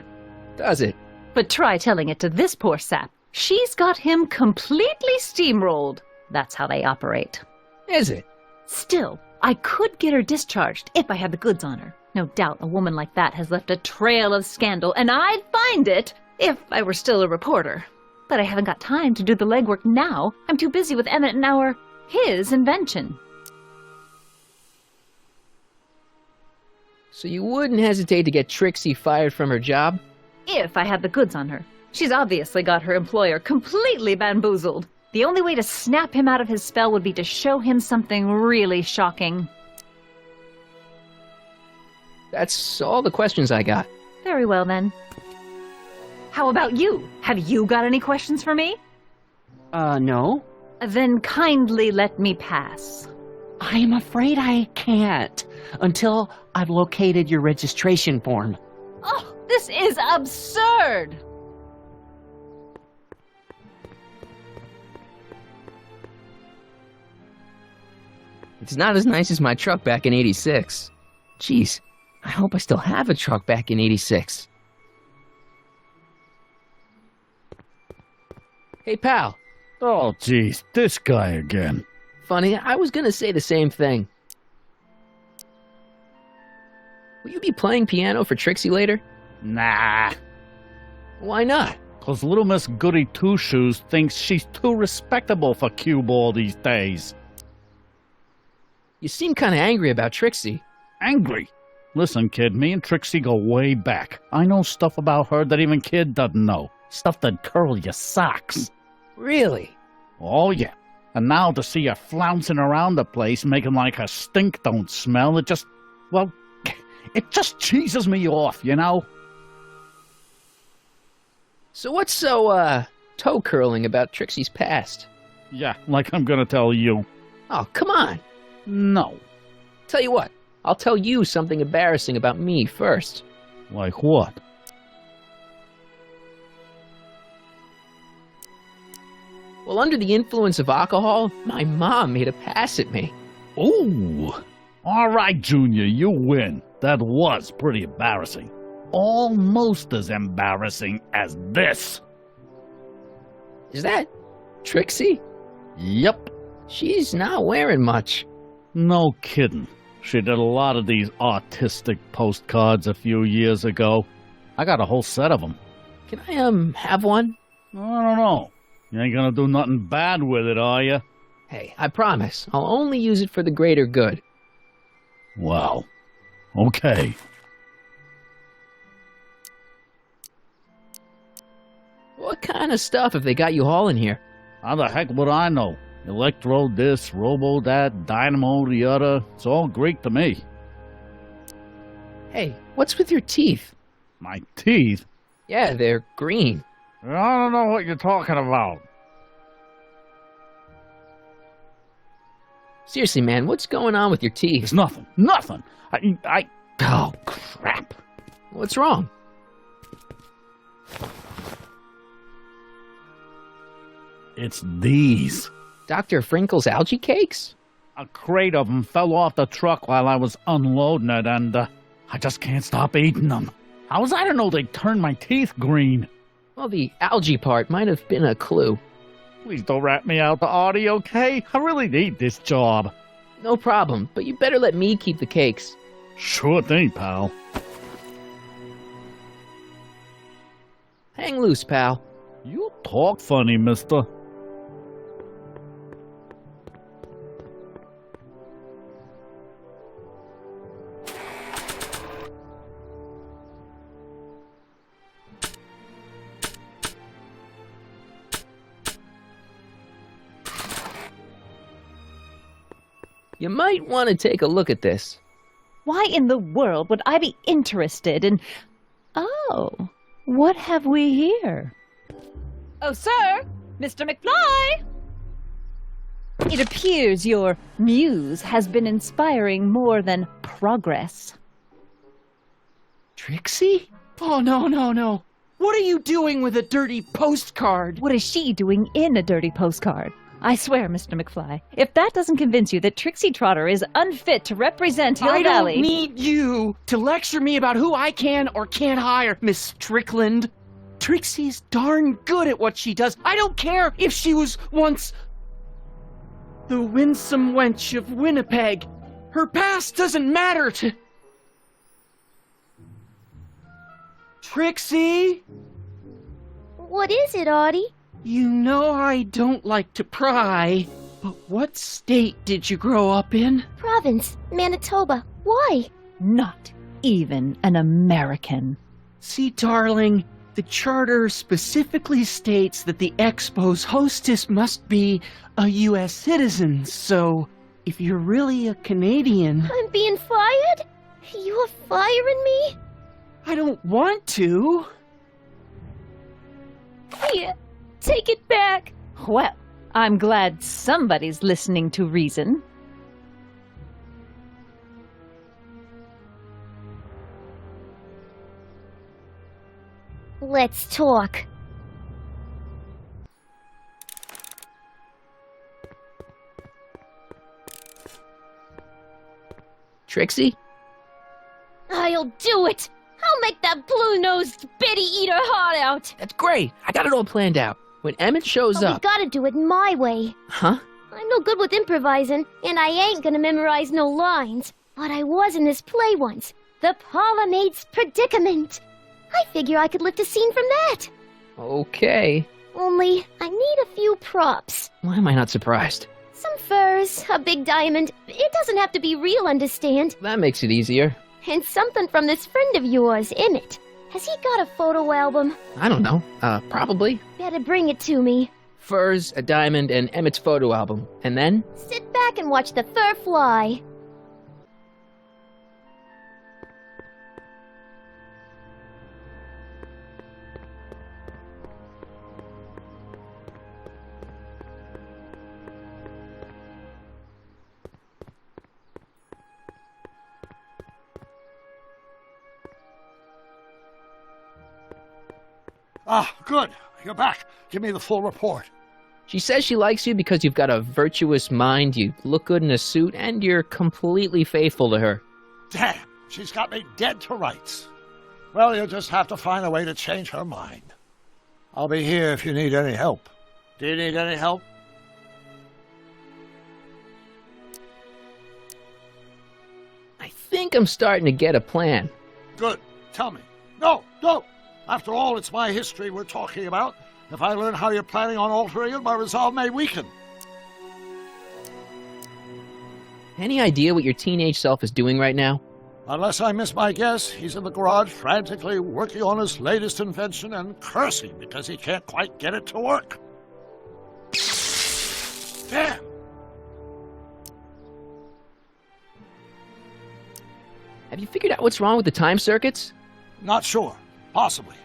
Does it? But try telling it to this poor sap. She's got him completely steamrolled. That's how they operate. Is it? Still, I could get her discharged if I had the goods on her. No doubt a woman like that has left a trail of scandal, and I'd find it if I were still a reporter. But I haven't got time to do the legwork now. I'm too busy with Emmett and his invention. So you wouldn't hesitate to get Trixie fired from her job? If I had the goods on her. She's obviously got her employer completely bamboozled. The only way to snap him out of his spell would be to show him something really shocking. That's all the questions I got. Very well, then. How about you? Have you got any questions for me? No. Then kindly let me pass. I'm afraid I can't until I've located your registration form. Oh, this is absurd! It's not as nice as my truck back in '86. Jeez, I hope I still have a truck back in '86. Hey, pal. Oh, geez, this guy again. Funny, I was gonna say the same thing. Will you be playing piano for Trixie later? Nah. Why not? 'Cause little Miss Goody Two-Shoes thinks she's too respectable for cue ball these days. You seem kinda angry about Trixie. Angry? Listen, kid, me and Trixie go way back. I know stuff about her that even Kid doesn't know. Stuff that'd curl your socks. Really? Oh, yeah. And now to see her flouncing around the place, making like her stink don't smell, it just cheeses me off, you know? So what's so, toe-curling about Trixie's past? Yeah, like I'm gonna tell you. Oh, come on. No. Tell you what, I'll tell you something embarrassing about me first. Like what? Well, under the influence of alcohol, my mom made a pass at me. Ooh! All right, Junior, you win. That was pretty embarrassing. Almost as embarrassing as this. Is that Trixie? Yep. She's not wearing much. No kidding. She did a lot of these artistic postcards a few years ago. I got a whole set of them. Can I, have one? I don't know. You ain't gonna do nothing bad with it, are you? Hey, I promise. I'll only use it for the greater good. Wow. Okay. What kind of stuff have they got you hauling here? How the heck would I know? Electro this, robo that, dynamo the other. It's all Greek to me. Hey, what's with your teeth? My teeth? Yeah, they're green. I don't know what you're talking about. Seriously, man, what's going on with your teeth? It's nothing. Nothing. Oh, crap. What's wrong? It's these. Dr. Frinkle's algae cakes? A crate of them fell off the truck while I was unloading it, and I just can't stop eating them. How was I to know they turned my teeth green? Well, the algae part might have been a clue. Please don't rat me out to Audie, okay? I really need this job. No problem, but you better let me keep the cakes. Sure thing, pal. Hang loose, pal. You talk funny, mister. You might want to take a look at this. Why in the world would I be interested in... Oh, what have we here? Oh, sir! Mr. McFly! It appears your muse has been inspiring more than progress. Trixie? Oh, no. What are you doing with a dirty postcard? What is she doing in a dirty postcard? I swear, Mr. McFly, if that doesn't convince you that Trixie Trotter is unfit to represent Hill I Valley... don't need you to lecture me about who I can or can't hire, Miss Strickland. Trixie's darn good at what she does. I don't care if she was once the winsome wench of Winnipeg. Her past doesn't matter to... Trixie? What is it, Audie? You know I don't like to pry, but what state did you grow up in? Province, Manitoba. Why? Not even an American. See, darling, the charter specifically states that the Expo's hostess must be a U.S. citizen, so if you're really a Canadian... I'm being fired? You're firing me? I don't want to. Here, take it back. Well, I'm glad somebody's listening to reason. Let's talk. Trixie? I'll do it! I'll make that blue-nosed Betty eat her heart out! That's great. I got it all planned out. When Emmett shows But up... we gotta do it my way. Huh? I'm no good with improvising, and I ain't gonna memorize no lines. But I was in this play once. The Parlourmaid's Predicament. I figure I could lift a scene from that. Okay. Only, I need a few props. Why am I not surprised? Some furs, a big diamond. It doesn't have to be real, understand? That makes it easier. And something from this friend of yours, Emmett. Has he got a photo album? I don't know. Probably. Better bring it to me. Furs, a diamond, and Emmett's photo album. And then? Sit back and watch the fur fly. Ah, good. You're back. Give me the full report. She says she likes you because you've got a virtuous mind, you look good in a suit, and you're completely faithful to her. Damn, she's got me dead to rights. Well, you'll just have to find a way to change her mind. I'll be here if you need any help. Do you need any help? I think I'm starting to get a plan. Good. Tell me. No, don't. After all, it's my history we're talking about. If I learn how you're planning on altering it, my resolve may weaken. Any idea what your teenage self is doing right now? Unless I miss my guess, he's in the garage frantically working on his latest invention and cursing because he can't quite get it to work. Damn! Have you figured out what's wrong with the time circuits? Not sure. Possibly.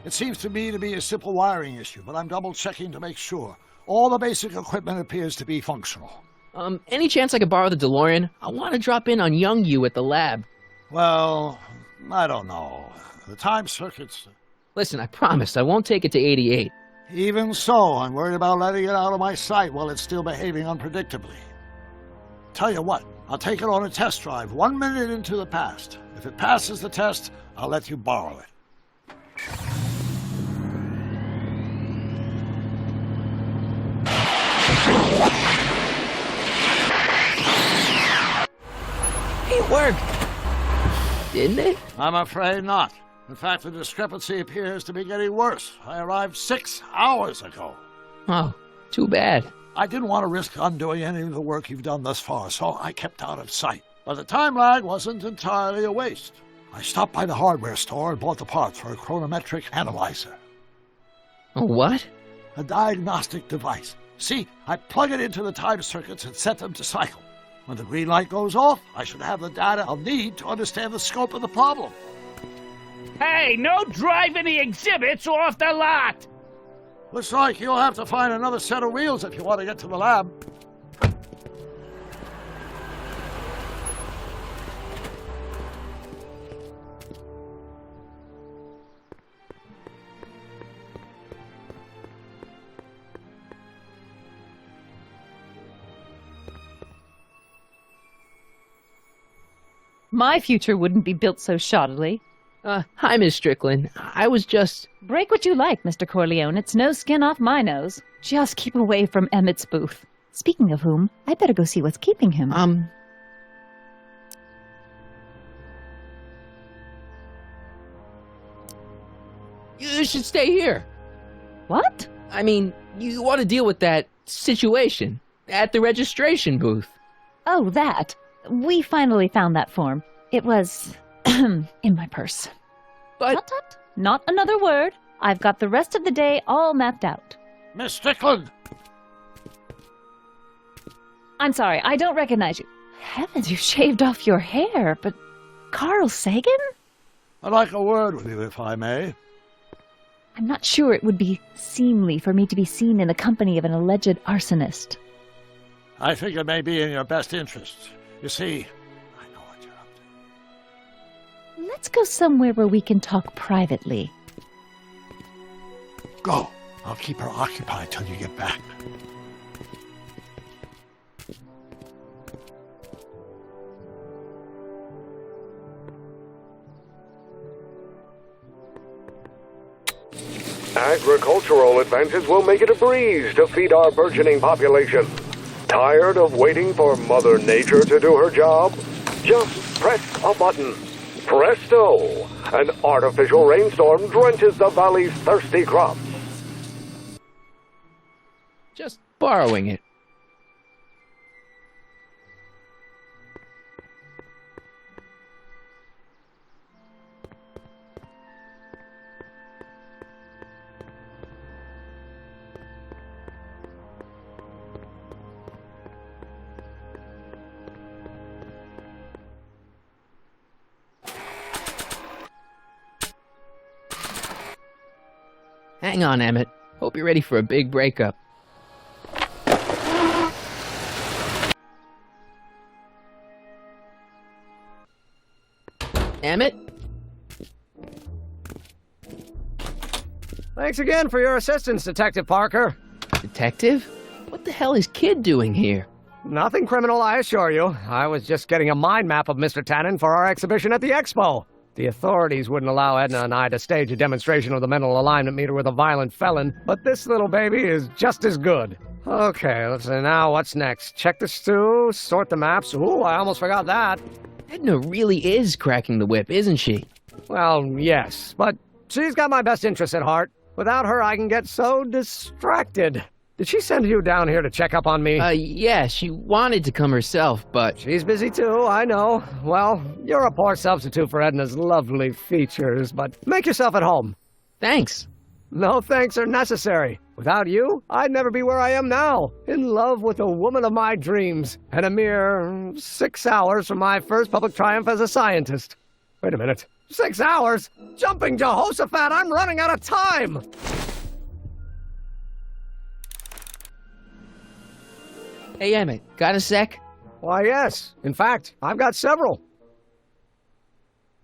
It seems to me to be a simple wiring issue, but I'm double-checking to make sure. All the basic equipment appears to be functional. Any chance I could borrow the DeLorean? I want to drop in on young you at the lab. Well, I don't know. The time circuits... Listen, I promise I won't take it to 88. Even so, I'm worried about letting it out of my sight while it's still behaving unpredictably. Tell you what, I'll take it on a test drive 1 minute into the past. If it passes the test, I'll let you borrow it. It worked! Didn't it? I'm afraid not. In fact, the discrepancy appears to be getting worse. I arrived 6 hours ago. Oh, too bad. I didn't want to risk undoing any of the work you've done thus far, so I kept out of sight. But the time lag wasn't entirely a waste. I stopped by the hardware store and bought the parts for a chronometric analyzer. A what? A diagnostic device. See, I plug it into the time circuits and set them to cycle. When the green light goes off, I should have the data I'll need to understand the scope of the problem. Hey, no driving the exhibits off the lot! Looks like you'll have to find another set of wheels if you want to get to the lab. My future wouldn't be built so shoddily. Hi, Miss Strickland. I was just... Break what you like, Mr. Corleone. It's no skin off my nose. Just keep away from Emmett's booth. Speaking of whom, I'd better go see what's keeping him. You should stay here. What? I mean, you want to deal with that situation at the registration booth. Oh, that. We finally found that form. It was... in my purse. But... Tut, tut. Not another word. I've got the rest of the day all mapped out. Miss Strickland! I'm sorry, I don't recognize you. Heavens, you shaved off your hair, but... Carl Sagan? I'd like a word with you, if I may. I'm not sure it would be seemly for me to be seen in the company of an alleged arsonist. I think it may be in your best interest. You see, I know what you're up to. Let's go somewhere where we can talk privately. Go. I'll keep her occupied till you get back. Agricultural advances will make it a breeze to feed our burgeoning population. Tired of waiting for Mother Nature to do her job? Just press a button. Presto! An artificial rainstorm drenches the valley's thirsty crops. Just borrowing it. Hang on, Emmett. Hope you're ready for a big breakup. Emmett? Thanks again for your assistance, Detective Parker. Detective? What the hell is Kid doing here? Nothing criminal, I assure you. I was just getting a mind map of Mr. Tannen for our exhibition at the Expo. The authorities wouldn't allow Edna and I to stage a demonstration of the mental alignment meter with a violent felon, but this little baby is just as good. Okay, let's see now, what's next? Check the stew, sort the maps. Ooh, I almost forgot that. Edna really is cracking the whip, isn't she? Well, yes, but she's got my best interests at heart. Without her, I can get so distracted. Did she send you down here to check up on me? Yeah, she wanted to come herself, but... She's busy too, I know. Well, you're a poor substitute for Edna's lovely features, but make yourself at home. Thanks. No thanks are necessary. Without you, I'd never be where I am now, in love with the woman of my dreams, and a mere 6 hours from my first public triumph as a scientist. Wait a minute. 6 hours? Jumping Jehoshaphat, I'm running out of time! Hey, Emmett, got a sec? Why, yes. In fact, I've got several.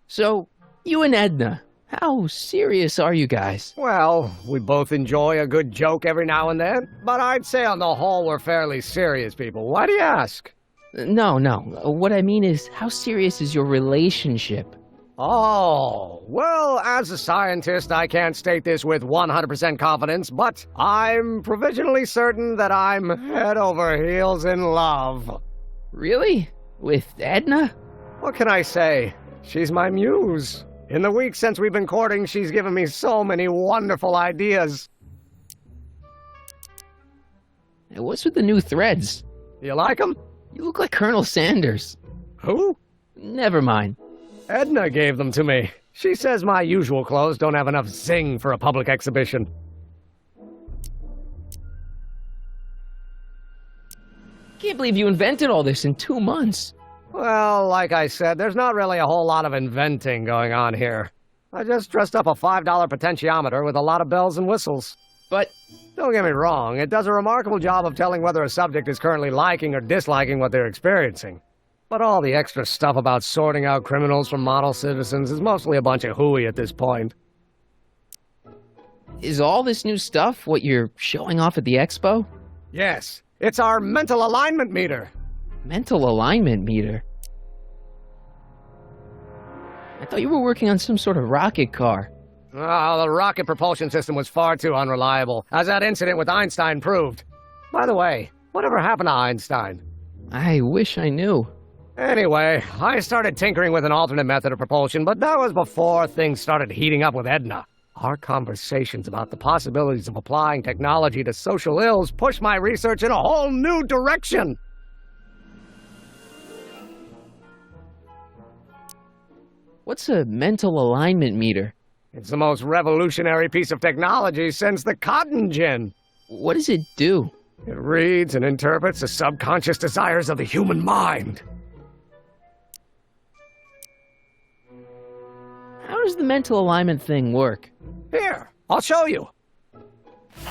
So, you and Edna, how serious are you guys? Well, we both enjoy a good joke every now and then, but I'd say on the whole we're fairly serious people. Why do you ask? No. What I mean is, how serious is your relationship? Oh, well, as a scientist, I can't state this with 100% confidence, but I'm provisionally certain that I'm head over heels in love. Really? With Edna? What can I say? She's my muse. In the week since we've been courting, she's given me so many wonderful ideas. What's with the new threads? You like them? You look like Colonel Sanders. Who? Never mind. Edna gave them to me. She says my usual clothes don't have enough zing for a public exhibition. Can't believe you invented all this in 2 months. Well, like I said, there's not really a whole lot of inventing going on here. I just dressed up a $5 potentiometer with a lot of bells and whistles. But don't get me wrong, it does a remarkable job of telling whether a subject is currently liking or disliking what they're experiencing. But all the extra stuff about sorting out criminals from model citizens is mostly a bunch of hooey at this point. Is all this new stuff what you're showing off at the expo? Yes, it's our mental alignment meter. Mental alignment meter? I thought you were working on some sort of rocket car. Oh, the rocket propulsion system was far too unreliable, as that incident with Einstein proved. By the way, whatever happened to Einstein? I wish I knew. Anyway, I started tinkering with an alternate method of propulsion, but that was before things started heating up with Edna. Our conversations about the possibilities of applying technology to social ills pushed my research in a whole new direction. What's a mental alignment meter? It's the most revolutionary piece of technology since the cotton gin. What does it do? It reads and interprets the subconscious desires of the human mind. How does the mental alignment thing work? Here, I'll show you.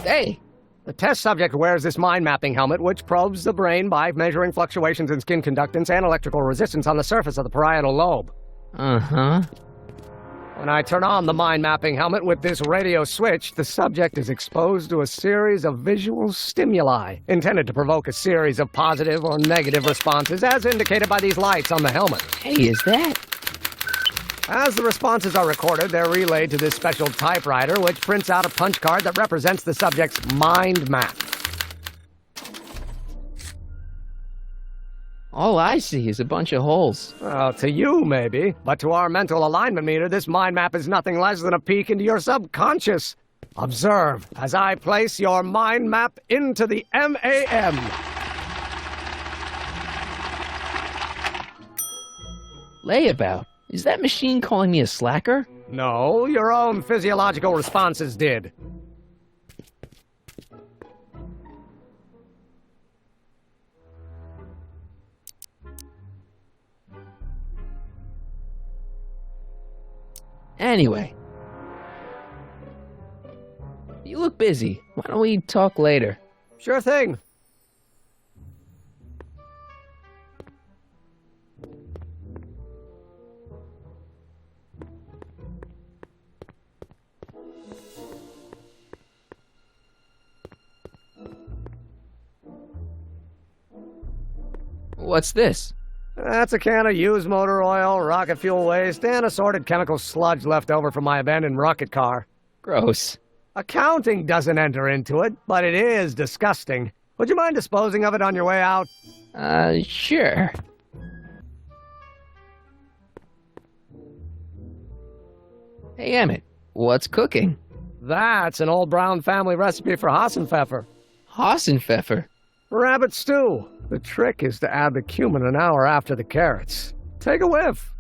Hey! The test subject wears this mind-mapping helmet, which probes the brain by measuring fluctuations in skin conductance and electrical resistance on the surface of the parietal lobe. Uh-huh. When I turn on the mind-mapping helmet with this radio switch, the subject is exposed to a series of visual stimuli, intended to provoke a series of positive or negative responses, as indicated by these lights on the helmet. Hey, is that? As the responses are recorded, they're relayed to this special typewriter, which prints out a punch card that represents the subject's mind map. All I see is a bunch of holes. Well, to you, maybe. But to our mental alignment meter, this mind map is nothing less than a peek into your subconscious. Observe as I place your mind map into the MAM. Layabout? Is that machine calling me a slacker? No, your own physiological responses did. Anyway. You look busy. Why don't we talk later? Sure thing. What's this? That's a can of used motor oil, rocket fuel waste, and assorted chemical sludge left over from my abandoned rocket car. Gross. Accounting doesn't enter into it, but it is disgusting. Would you mind disposing of it on your way out? Sure. Hey, Emmett, what's cooking? That's an old Brown family recipe for Hassenpfeffer. Hassenpfeffer? Rabbit stew. The trick is to add the cumin an hour after the carrots. Take a whiff.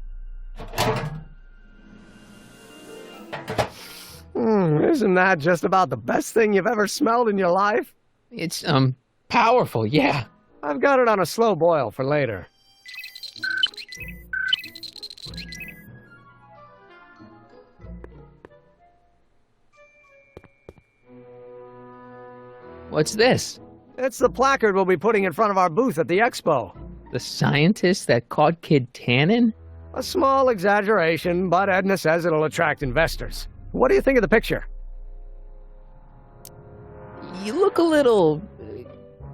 Isn't that just about the best thing you've ever smelled in your life? It's, powerful, yeah. I've got it on a slow boil for later. What's this? It's the placard we'll be putting in front of our booth at the expo. The scientist that caught Kid Tannen? A small exaggeration, but Edna says it'll attract investors. What do you think of the picture? You look a little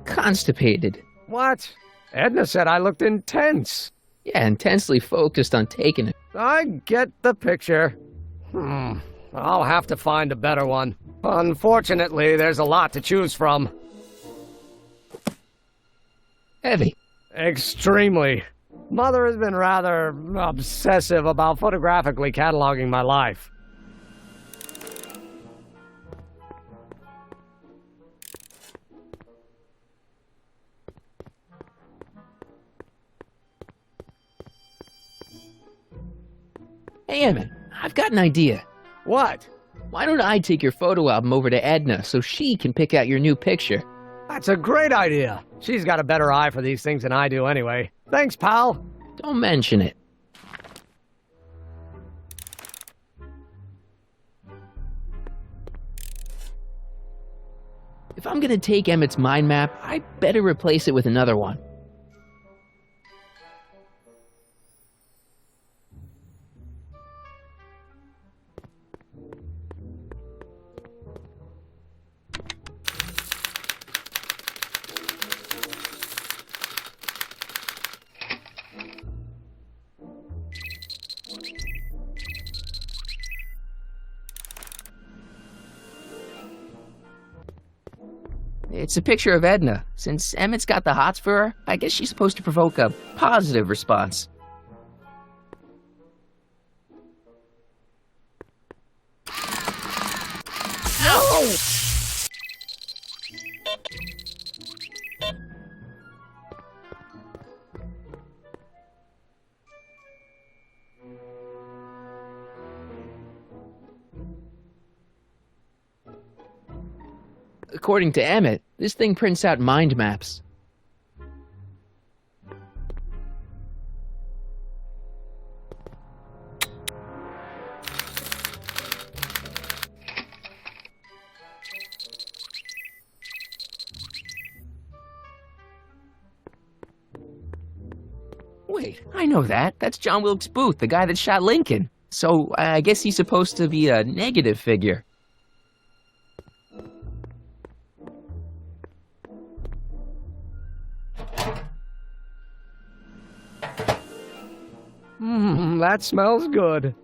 constipated. What? Edna said I looked intense. Yeah, intensely focused on taking it. I get the picture. I'll have to find a better one. Unfortunately, there's a lot to choose from. Heavy. Extremely. Mother has been rather obsessive about photographically cataloging my life. Hey, Emmett, I've got an idea. What? Why don't I take your photo album over to Edna so she can pick out your new picture? That's a great idea. She's got a better eye for these things than I do anyway. Thanks, pal. Don't mention it. If I'm gonna take Emmett's mind map, I better replace it with another one. It's a picture of Edna. Since Emmett's got the hots for her, I guess she's supposed to provoke a positive response. No! According to Emmett, this thing prints out mind maps. Wait, I know that. That's John Wilkes Booth, the guy that shot Lincoln. So I guess he's supposed to be a negative figure. That smells good.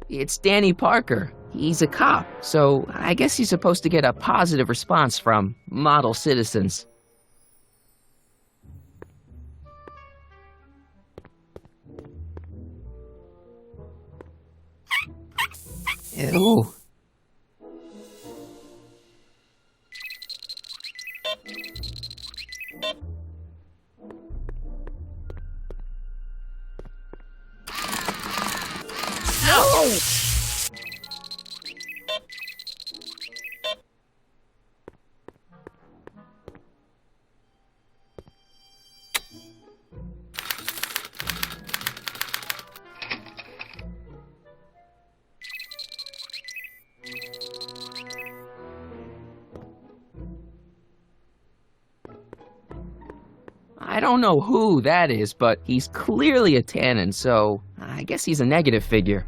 It's Danny Parker. He's a cop, so I guess he's supposed to get a positive response from model citizens. Ew. No! I don't know who that is, but he's clearly a tannin, so I guess he's a negative figure.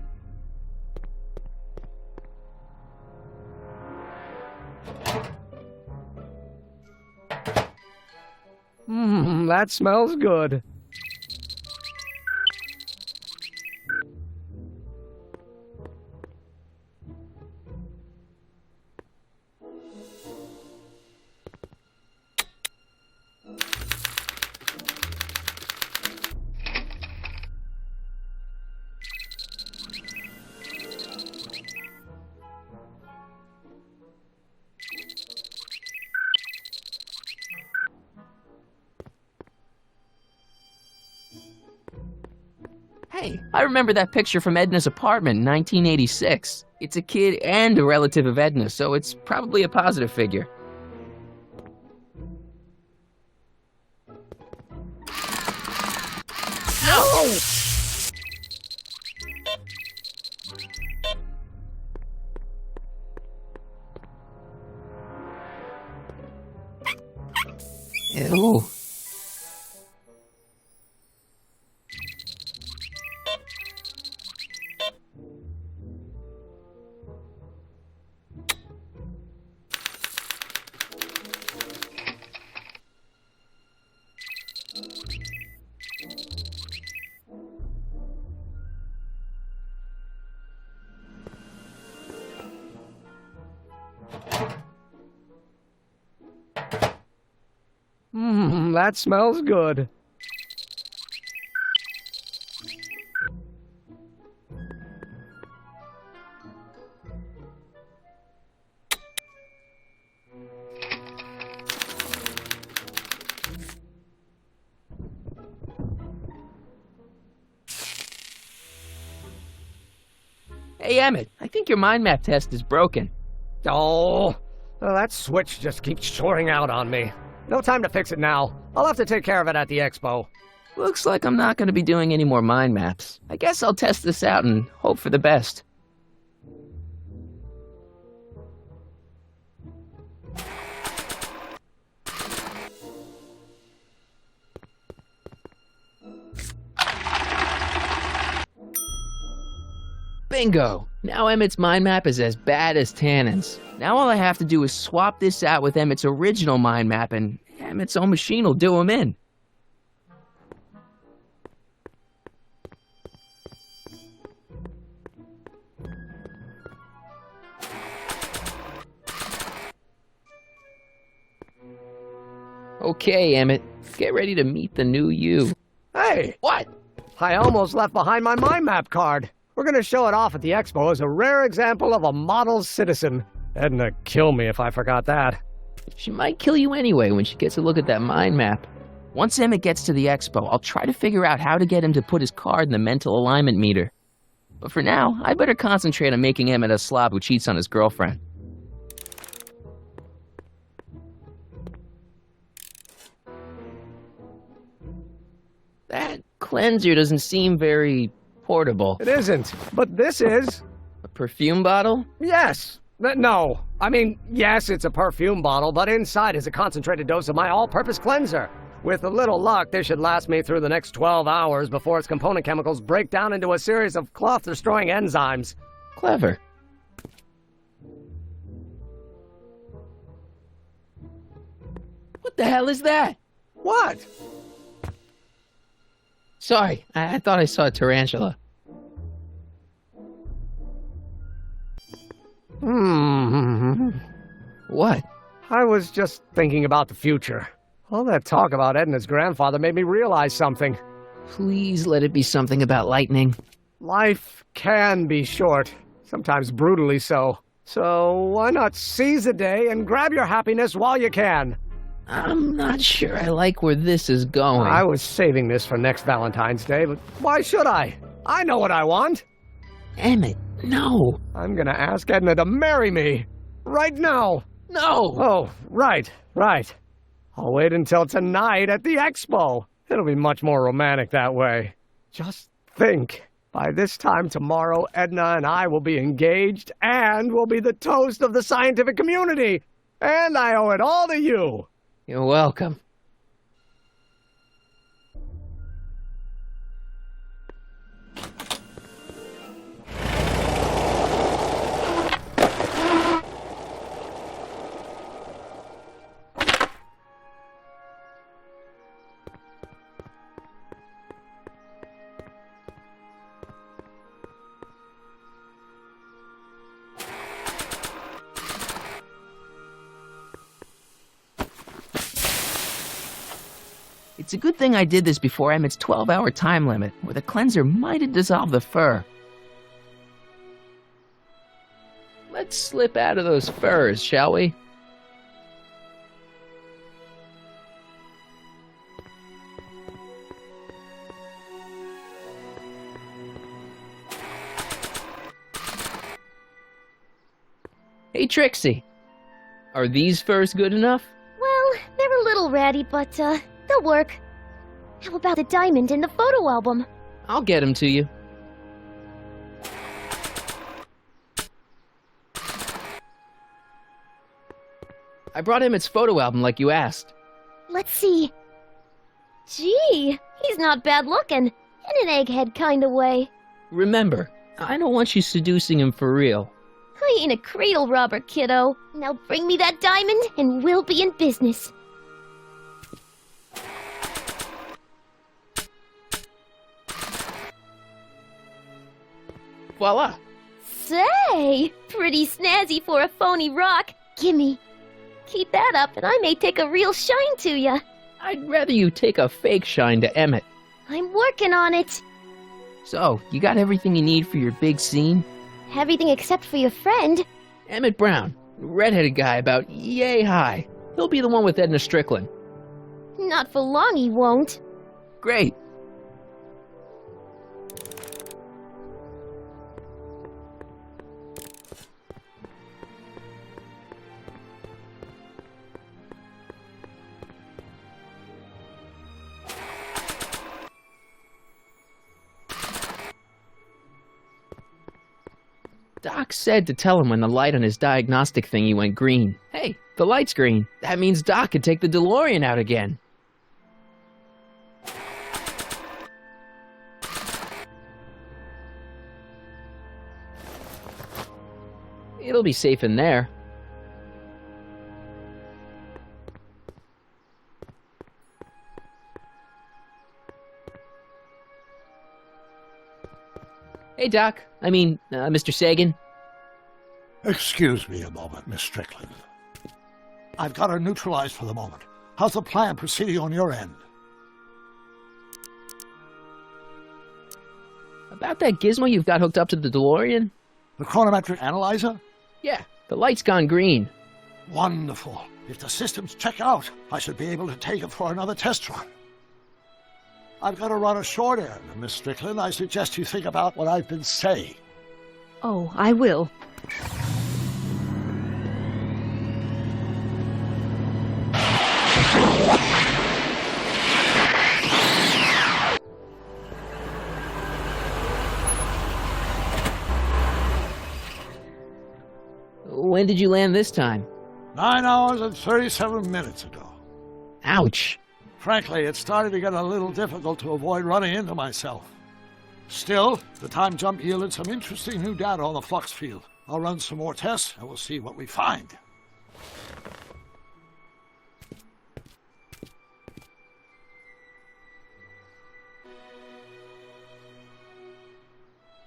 That smells good. Hey, I remember that picture from Edna's apartment in 1986. It's a kid and a relative of Edna, so it's probably a positive figure. Ow! Ew. That smells good. Hey, Emmett, I think your mind map test is broken. Oh, that switch just keeps shoring out on me. No time to fix it now. I'll have to take care of it at the expo. Looks like I'm not going to be doing any more mind maps. I guess I'll test this out and hope for the best. Bingo! Now Emmett's mind map is as bad as Tannen's. Now all I have to do is swap this out with Emmett's original mind map and Emmett's own machine will do him in. Okay, Emmett, get ready to meet the new you. Hey! What? I almost left behind my mind map card. We're going to show it off at the expo as a rare example of a model citizen. Edna kill me if I forgot that. She might kill you anyway when she gets a look at that mind map. Once Emmett gets to the expo, I'll try to figure out how to get him to put his card in the mental alignment meter. But for now, I better concentrate on making Emmett a slob who cheats on his girlfriend. That cleanser doesn't seem very portable. It isn't, but this is. A perfume bottle? Yes. No. I mean, yes, it's a perfume bottle, but inside is a concentrated dose of my all-purpose cleanser. With a little luck, this should last me through the next 12 hours before its component chemicals break down into a series of cloth-destroying enzymes. Clever. What the hell is that? What? Sorry, I thought I saw a tarantula. What? I was just thinking about the future. All that talk about Edna's grandfather made me realize something. Please let it be something about lightning. Life can be short, sometimes brutally so. So why not seize the day and grab your happiness while you can? I'm not sure I like where this is going. I was saving this for next Valentine's Day, but why should I? I know what I want. Emmett, no. I'm gonna ask Edna to marry me. Right now. No. Oh, right. I'll wait until tonight at the expo. It'll be much more romantic that way. Just think. By this time tomorrow, Edna and I will be engaged and will be the toast of the scientific community. And I owe it all to you. You're welcome. It's a good thing I did this before Emmett's 12-hour time limit, where the cleanser might have dissolved the fur. Let's slip out of those furs, shall we? Hey, Trixie. Are these furs good enough? Well, they're a little ratty, but, they'll work. How about the diamond in the photo album? I'll get him to you. I brought Emmett's photo album like you asked. Let's see. Gee, he's not bad looking. In an egghead kind of way. Remember, I don't want you seducing him for real. I ain't a cradle robber, kiddo. Now bring me that diamond and we'll be in business. Voila! Say, pretty snazzy for a phony rock. Gimme. Keep that up and I may take a real shine to ya. I'd rather you take a fake shine to Emmett. I'm working on it. So, you got everything you need for your big scene? Everything except for your friend. Emmett Brown, redheaded guy about yay high. He'll be the one with Edna Strickland. Not for long he won't. Great. Doc said to tell him when the light on his diagnostic thingy went green. Hey, the light's green. That means Doc could take the DeLorean out again. It'll be safe in there. Hey, Doc. Mr. Sagan. Excuse me a moment, Miss Strickland. I've got her neutralized for the moment. How's the plan proceeding on your end? About that gizmo you've got hooked up to the DeLorean? The chronometric analyzer? Yeah, the light's gone green. Wonderful. If the systems check out, I should be able to take it for another test run. I've got to run a short errand, Miss Strickland. I suggest you think about what I've been saying. Oh, I will. When did you land this time? 9 hours and 37 minutes ago. Ouch. Frankly, it started to get a little difficult to avoid running into myself. Still, the time jump yielded some interesting new data on the flux field. I'll run some more tests, and we'll see what we find.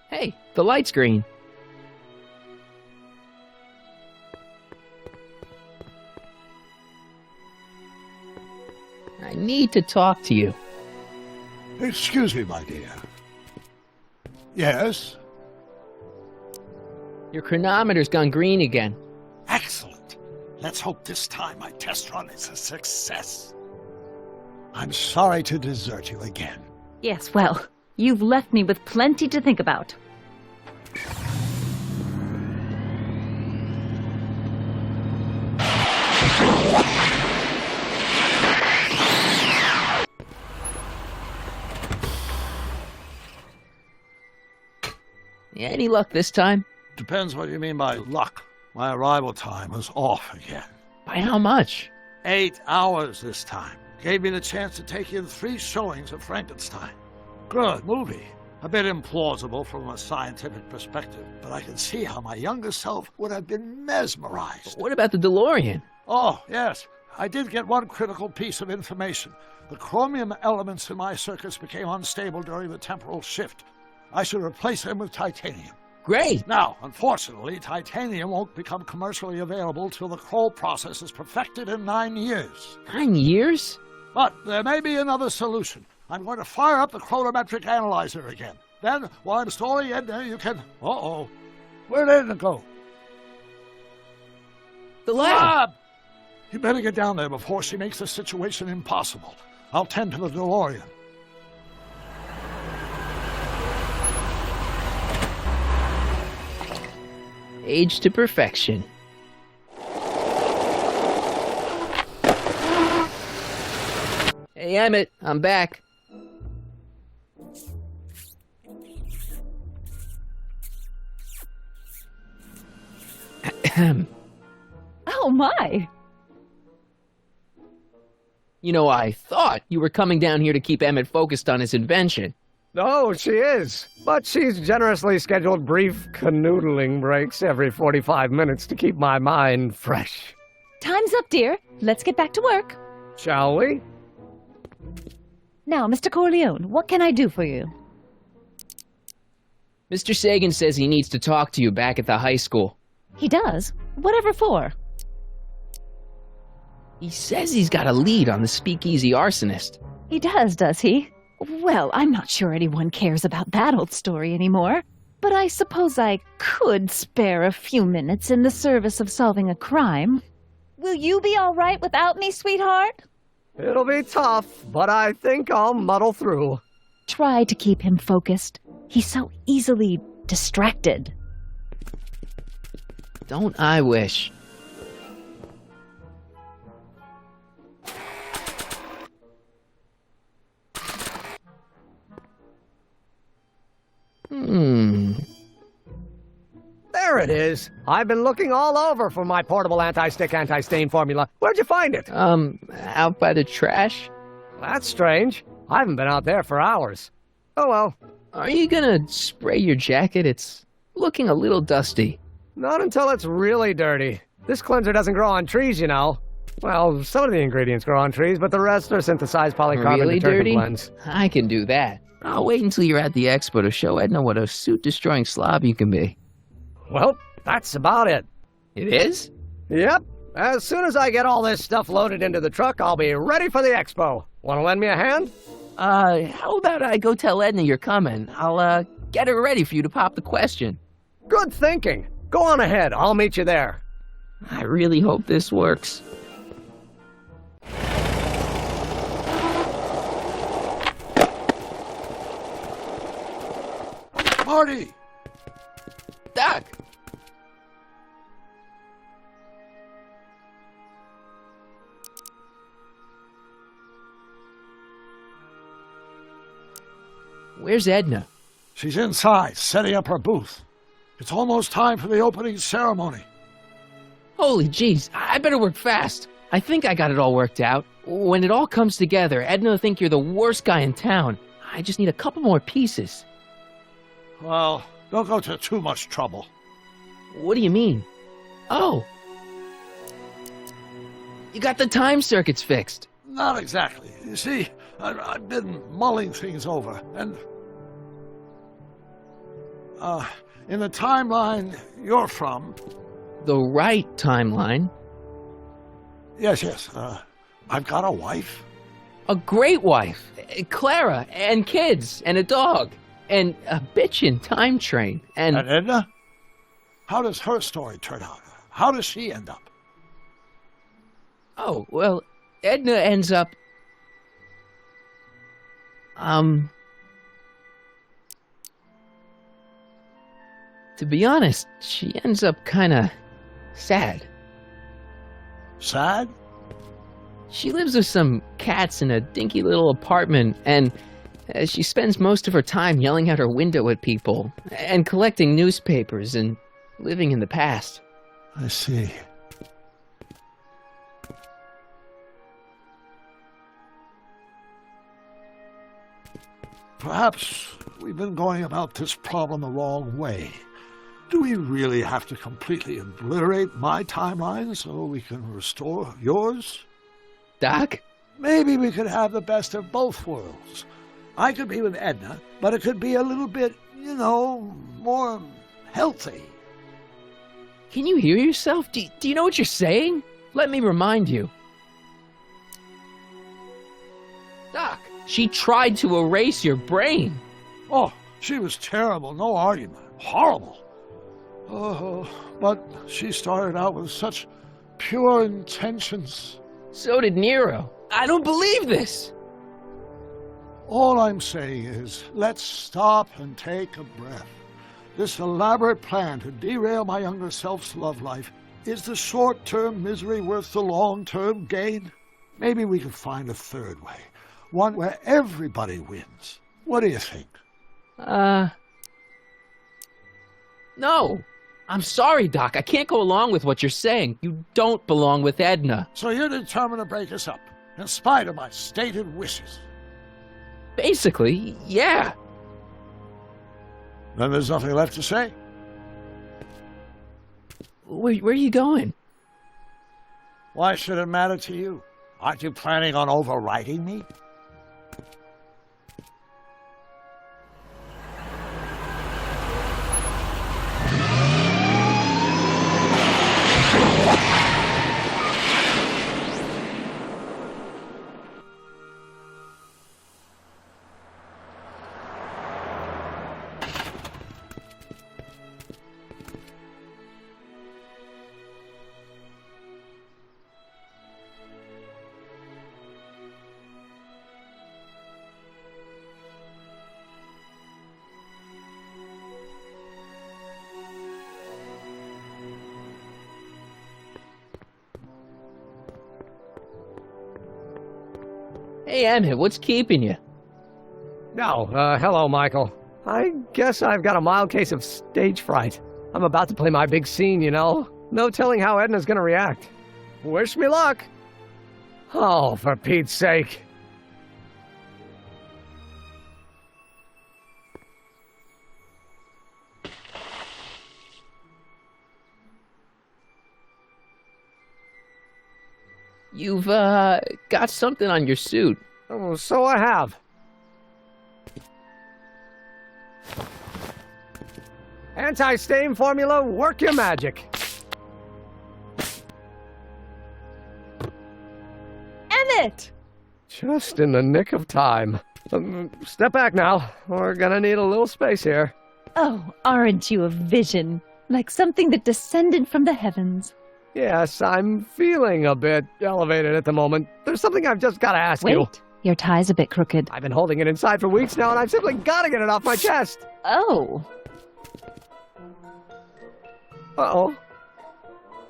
Hey, the light's green. I need to talk to you. Excuse me, my dear. Yes? Your chronometer's gone green again. Excellent. Let's hope this time my test run is a success. I'm sorry to desert you again. Yes, well, you've left me with plenty to think about. Any luck this time? Depends what you mean by luck. My arrival time was off again. By how much? 8 hours this time. Gave me the chance to take in 3 showings of Frankenstein. Good movie. A bit implausible from a scientific perspective, but I can see how my younger self would have been mesmerized. What about the DeLorean? Oh, yes. I did get one critical piece of information. The chromium elements in my circuits became unstable during the temporal shift. I should replace them with titanium. Great! Now, unfortunately, titanium won't become commercially available till the Kroll process is perfected in 9 years. 9 years? But there may be another solution. I'm going to fire up the chronometric analyzer again. Then, while I'm stalling in there, you can... Uh-oh. Where did it go? The lab! You better get down there before she makes the situation impossible. I'll tend to the DeLorean. Age to perfection. Hey, Emmett, I'm back. Oh, my. You know, I thought you were coming down here to keep Emmett focused on his invention. Oh, she is. But she's generously scheduled brief canoodling breaks every 45 minutes to keep my mind fresh. Time's up, dear. Let's get back to work. Shall we? Now, Mr. Corleone, what can I do for you? Mr. Sagan says he needs to talk to you back at the high school. He does? Whatever for? He says he's got a lead on the speakeasy arsonist. He does he? Well, I'm not sure anyone cares about that old story anymore. But I suppose I could spare a few minutes in the service of solving a crime. Will you be all right without me, sweetheart? It'll be tough, but I think I'll muddle through. Try to keep him focused. He's so easily distracted. Don't I wish? There it is. I've been looking all over for my portable anti-stick, anti-stain formula. Where'd you find it? Out by the trash. That's strange. I haven't been out there for hours. Oh well. Are you gonna spray your jacket? It's looking a little dusty. Not until it's really dirty. This cleanser doesn't grow on trees, you know. Well, some of the ingredients grow on trees, but the rest are synthesized polycarbonate Really detergent dirty? blends. I can do that. I'll wait until you're at the expo to show Edna what a suit-destroying slob you can be. Well, that's about it. It is? Yep. As soon as I get all this stuff loaded into the truck, I'll be ready for the expo. Want to lend me a hand? How about I go tell Edna you're coming? I'll, get her ready for you to pop the question. Good thinking. Go on ahead. I'll meet you there. I really hope this works. Marty! Doc! Where's Edna? She's inside, setting up her booth. It's almost time for the opening ceremony. Holy jeez, I better work fast. I think I got it all worked out. When it all comes together, Edna will think you're the worst guy in town. I just need a couple more pieces. Well, don't go to too much trouble. What do you mean? Oh. You got the time circuits fixed. Not exactly. You see, I've been mulling things over, and... in the timeline you're from... The right timeline? Yes, I've got a wife. A great wife. Clara, and kids, and a dog, and a bitchin' time train, and... And Edna? How does her story turn out? How does she end up? Oh, well, Edna ends up... To be honest, she ends up kinda sad. Sad? She lives with some cats in a dinky little apartment, and she spends most of her time yelling out her window at people, and collecting newspapers, and living in the past. I see. Perhaps we've been going about this problem the wrong way. Do we really have to completely obliterate my timeline so we can restore yours? Doc? Maybe we could have the best of both worlds. I could be with Edna, but it could be a little bit, you know, more healthy. Can you hear yourself? Do you know what you're saying? Let me remind you. Doc, she tried to erase your brain. Oh, she was terrible, no argument. Horrible. Oh, but she started out with such pure intentions. So did Nero. I don't believe this. All I'm saying is, let's stop and take a breath. This elaborate plan to derail my younger self's love life, is the short-term misery worth the long-term gain? Maybe we could find a third way. One where everybody wins. What do you think? No. I'm sorry, Doc. I can't go along with what you're saying. You don't belong with Edna. So you're determined to break us up, in spite of my stated wishes? Basically, yeah. Then there's nothing left to say. Where are you going? Why should it matter to you? Aren't you planning on overriding me? Hey, Emmett, what's keeping you? Hello, Michael. I guess I've got a mild case of stage fright. I'm about to play my big scene, you know. No telling how Edna's gonna react. Wish me luck. Oh, for Pete's sake. You've, got something on your suit. Oh, so I have. Anti-stain formula, work your magic. Emmett! Just in the nick of time. Step back now. We're gonna need a little space here. Oh, aren't you a vision? Like something that descended from the heavens. Yes, I'm feeling a bit elevated at the moment. There's something I've just got to ask you. Wait, your tie's a bit crooked. I've been holding it inside for weeks now, and I've simply got to get it off my chest. Oh. Uh-oh.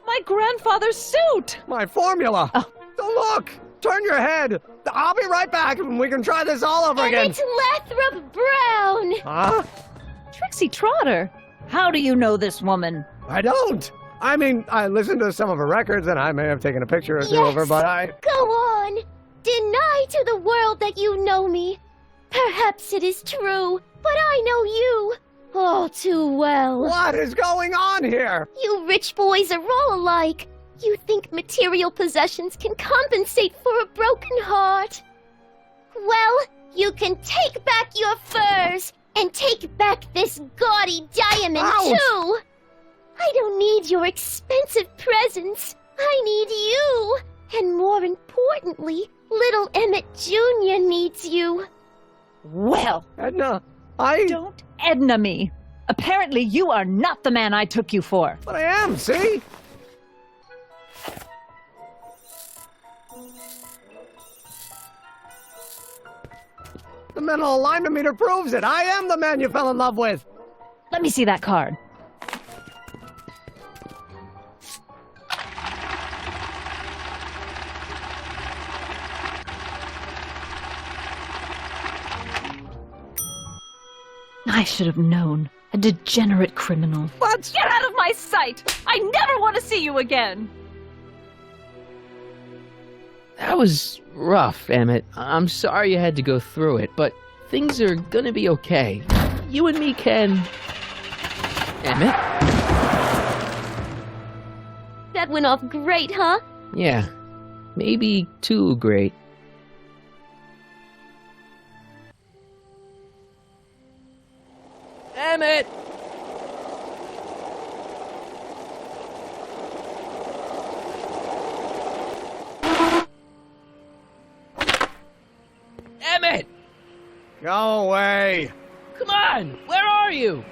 My grandfather's suit! My formula! Oh. Look! Turn your head! I'll be right back, and we can try this all over and again. It's Lathrop Brown! Huh? Trixie Trotter! How do you know this woman? I don't! I mean, I listened to some of her records, and I may have taken a picture or two of her, but I... Go on! Deny to the world that you know me. Perhaps it is true, but I know you all too well. What is going on here? You rich boys are all alike. You think material possessions can compensate for a broken heart. Well, you can take back your furs, and take back this gaudy diamond, too! I don't need your expensive presents. I need you. And more importantly, little Emmett Jr. needs you. Well, Edna, Don't Edna me. Apparently you are not the man I took you for. But I am, see? The mental alignment meter proves it. I am the man you fell in love with. Let me see that card. I should have known. A degenerate criminal. What? Get out of my sight! I never want to see you again! That was rough, Emmett. I'm sorry you had to go through it, but things are gonna be okay. You and me can... Emmett? That went off great, huh? Yeah. Maybe too great. Emmett! Emmett! Go away. Come on! Where are you?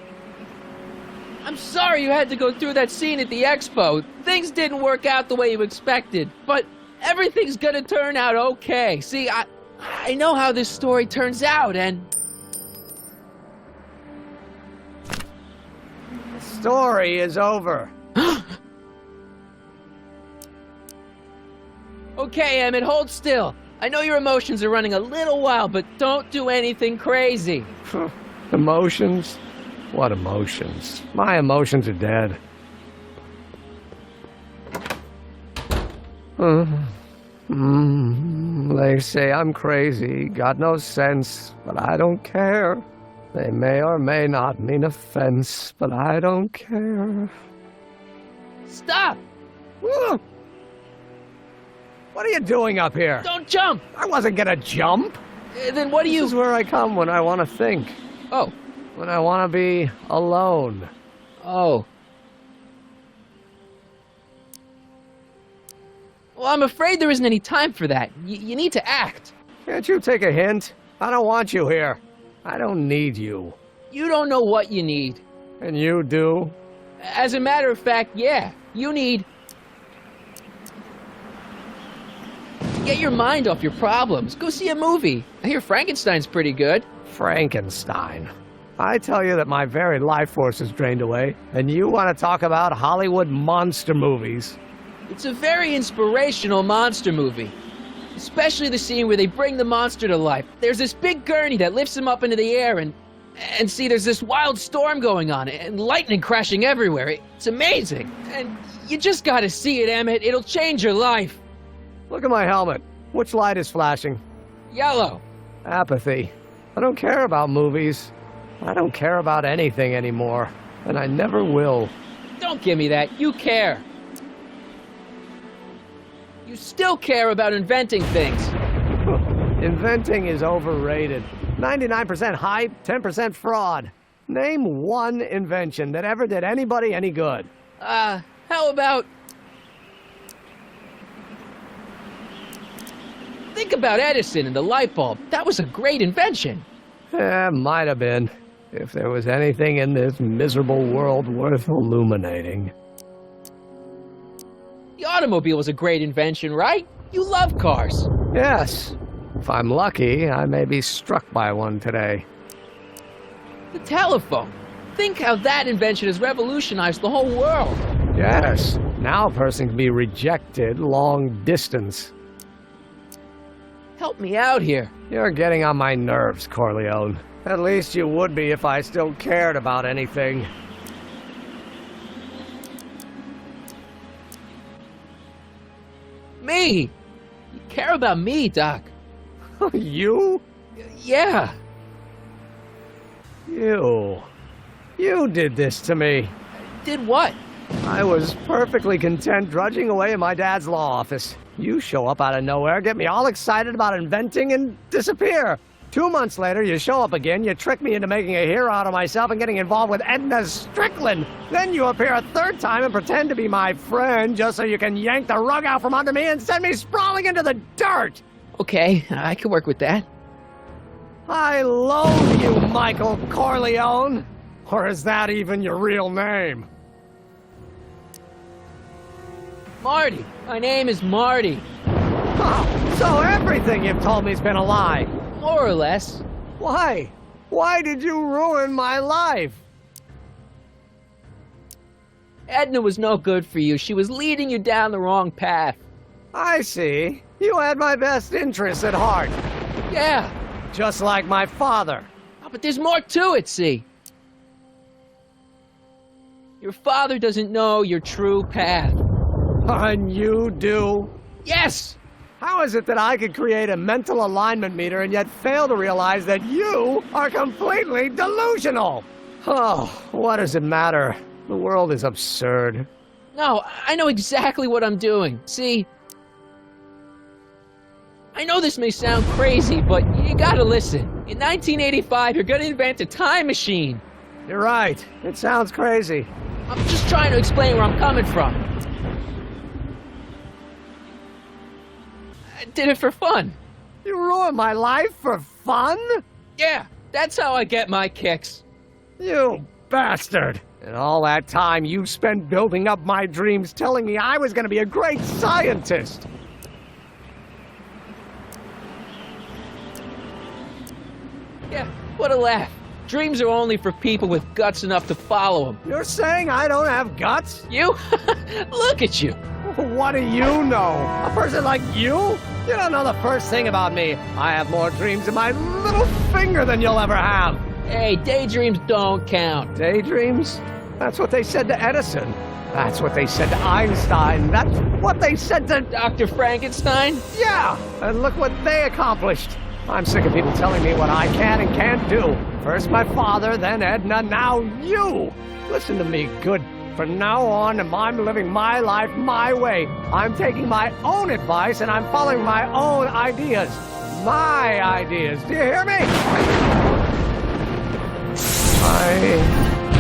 I'm sorry you had to go through that scene at the expo. Things didn't work out the way you expected, but everything's gonna turn out okay. See, I know how this story turns out, and... The story is over. Okay, Emmett, hold still. I know your emotions are running a little wild, but don't do anything crazy. Emotions? What emotions? My emotions are dead. They say I'm crazy, got no sense, but I don't care. They may or may not mean offense, but I don't care. Stop! What are you doing up here? Don't jump! I wasn't gonna jump. Then what do you... This is where I come when I want to think. Oh. When I want to be alone. Oh. Well, I'm afraid there isn't any time for that. You need to act. Can't you take a hint? I don't want you here. I don't need you. You don't know what you need. And you do? As a matter of fact, yeah. You need... Get your mind off your problems. Go see a movie. I hear Frankenstein's pretty good. Frankenstein. I tell you that my very life force is drained away, and you want to talk about Hollywood monster movies. It's a very inspirational monster movie. Especially the scene where they bring the monster to life. There's this big gurney that lifts him up into the air and see, there's this wild storm going on and lightning crashing everywhere. It's amazing. And you just gotta see it, Emmett. It'll change your life. Look at my helmet. Which light is flashing? Yellow. Apathy. I don't care about movies. I don't care about anything anymore. And I never will. Don't give me that. You care. You still care about inventing things. Inventing is overrated. 99% hype, 10% fraud. Name one invention that ever did anybody any good. How about... Think about Edison and the light bulb. That was a great invention. Might have been. If there was anything in this miserable world worth illuminating. The automobile was a great invention, right? You love cars. Yes. If I'm lucky, I may be struck by one today. The telephone. Think how that invention has revolutionized the whole world. Yes. Now a person can be rejected long distance. Help me out here. You're getting on my nerves, Corleone. At least you would be if I still cared about anything. Me! You care about me, Doc. You? Yeah. You did this to me. Did what? I was perfectly content drudging away in my dad's law office. You show up out of nowhere, get me all excited about inventing, and disappear. 2 months later, you show up again, you trick me into making a hero out of myself and getting involved with Edna Strickland. Then you appear a third time and pretend to be my friend just so you can yank the rug out from under me and send me sprawling into the dirt. Okay, I can work with that. I loathe you, Michael Corleone. Or is that even your real name? Marty. My name is Marty. Oh, so everything you've told me's been a lie. More or less. Why? Why did you ruin my life? Edna was no good for you. She was leading you down the wrong path. I see. You had my best interests at heart. Yeah. Just like my father. Oh, but there's more to it, see? Your father doesn't know your true path. And you do? Yes! How is it that I could create a mental alignment meter and yet fail to realize that you are completely delusional? Oh, what does it matter? The world is absurd. No, I know exactly what I'm doing. See, I know this may sound crazy, but you gotta listen. In 1985, you're gonna invent a time machine. You're right. It sounds crazy. I'm just trying to explain where I'm coming from. I did it for fun. You ruined my life for fun? Yeah, that's how I get my kicks. You bastard. And all that time you spent building up my dreams, telling me I was going to be a great scientist. Yeah, what a laugh. Dreams are only for people with guts enough to follow them. You're saying I don't have guts? You? Look at you. What do you know? A person like you? You don't know the first thing about me. I have more dreams in my little finger than you'll ever have. Hey, daydreams don't count. Daydreams? That's what they said to Edison. That's what they said to Einstein. That's what they said to Dr. Frankenstein? Yeah, and look what they accomplished. I'm sick of people telling me what I can and can't do. First my father, then Edna, now you. Listen to me, good. From now on, I'm living my life my way. I'm taking my own advice and I'm following my own ideas. My ideas. Do you hear me? My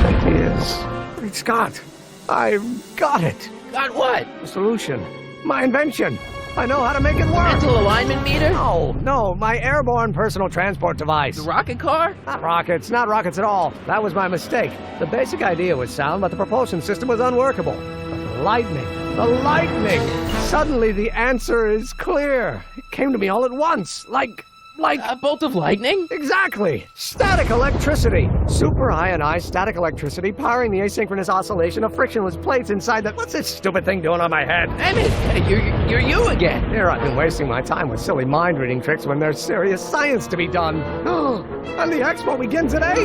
ideas. Great Scott. I've got it. Got what? The solution. My invention. I know how to make it work. Mental alignment meter? No, my airborne personal transport device. The rocket car? Not rockets at all. That was my mistake. The basic idea was sound, but the propulsion system was unworkable. But the lightning. Suddenly the answer is clear. It came to me all at once, like a bolt of lightning? Exactly. Static electricity. Super ionized static electricity powering the asynchronous oscillation of frictionless plates inside the... What's this stupid thing doing on my head? Emmett, you're you again. Here I've been wasting my time with silly mind-reading tricks when there's serious science to be done. And the expo begins at 8.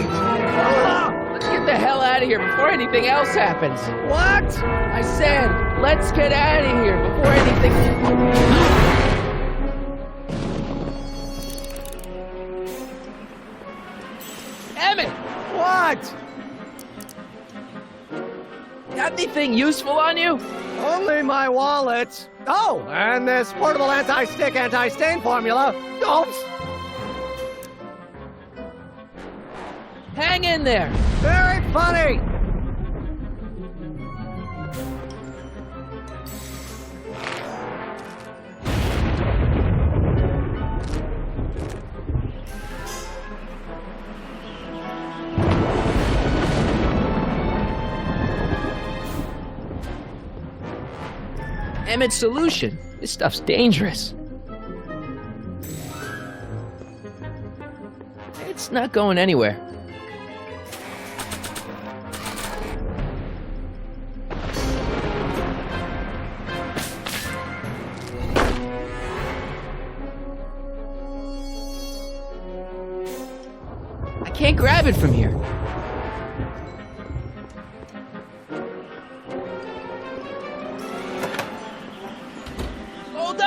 Let's get the hell out of here before anything else happens. What? I said, let's get out of here before anything... Emmett! What? Got anything useful on you? Only my wallet. Oh, and this portable anti-stick, anti-stain formula. Oops. Hang in there. Very funny. Emmett's solution. This stuff's dangerous. It's not going anywhere. I can't grab it from here.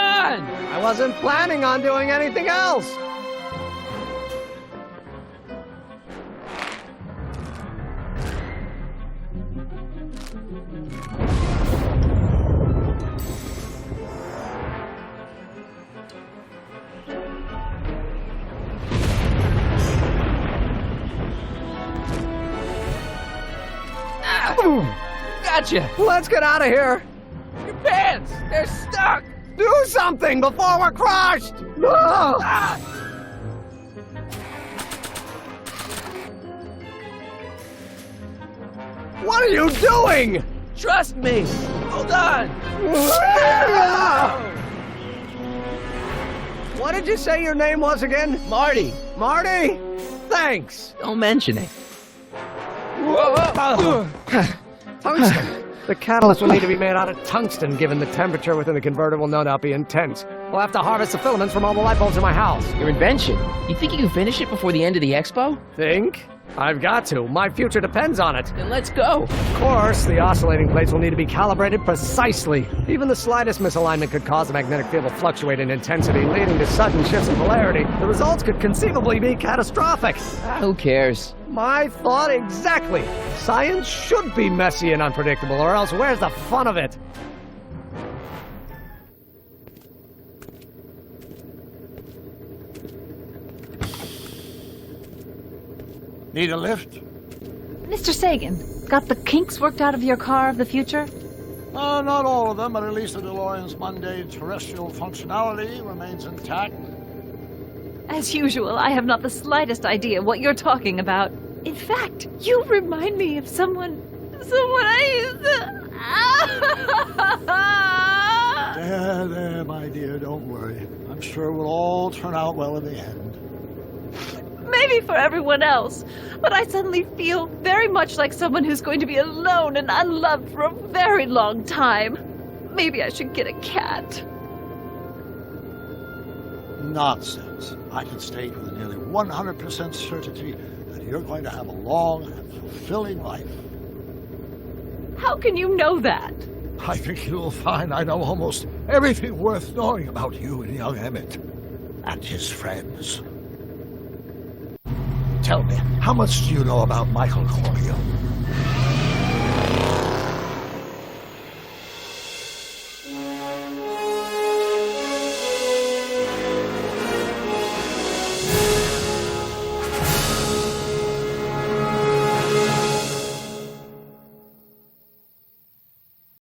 I wasn't planning on doing anything else. Gotcha. Let's get out of here. Your pants, they're stuck. Do something before we're crushed! Ah! What are you doing? Trust me. Hold on. What did you say your name was again? Marty. Marty? Thanks. Don't mention it. Tungsten. The catalyst will need to be made out of tungsten, given the temperature within the converter will no doubt be intense. We'll have to harvest the filaments from all the light bulbs in my house. Your invention? You think you can finish it before the end of the expo? Think? I've got to. My future depends on it. Then let's go. Of course, the oscillating plates will need to be calibrated precisely. Even the slightest misalignment could cause the magnetic field to fluctuate in intensity, leading to sudden shifts in polarity. The results could conceivably be catastrophic. Who cares? My thought exactly. Science should be messy and unpredictable, or else where's the fun of it? Need a lift? Mr. Sagan, got the kinks worked out of your car of the future? Not all of them, but at least the DeLorean's mundane terrestrial functionality remains intact. As usual, I have not the slightest idea what you're talking about. In fact, you remind me of someone I used to... There, my dear, don't worry. I'm sure we'll all turn out well in the end. Maybe for everyone else, but I suddenly feel very much like someone who's going to be alone and unloved for a very long time. Maybe I should get a cat. Nonsense. I can state with nearly 100% certainty that you're going to have a long and fulfilling life. How can you know that? I think you'll find I know almost everything worth knowing about you and young Emmett and his friends. Tell me, how much do you know about Michael Corleone?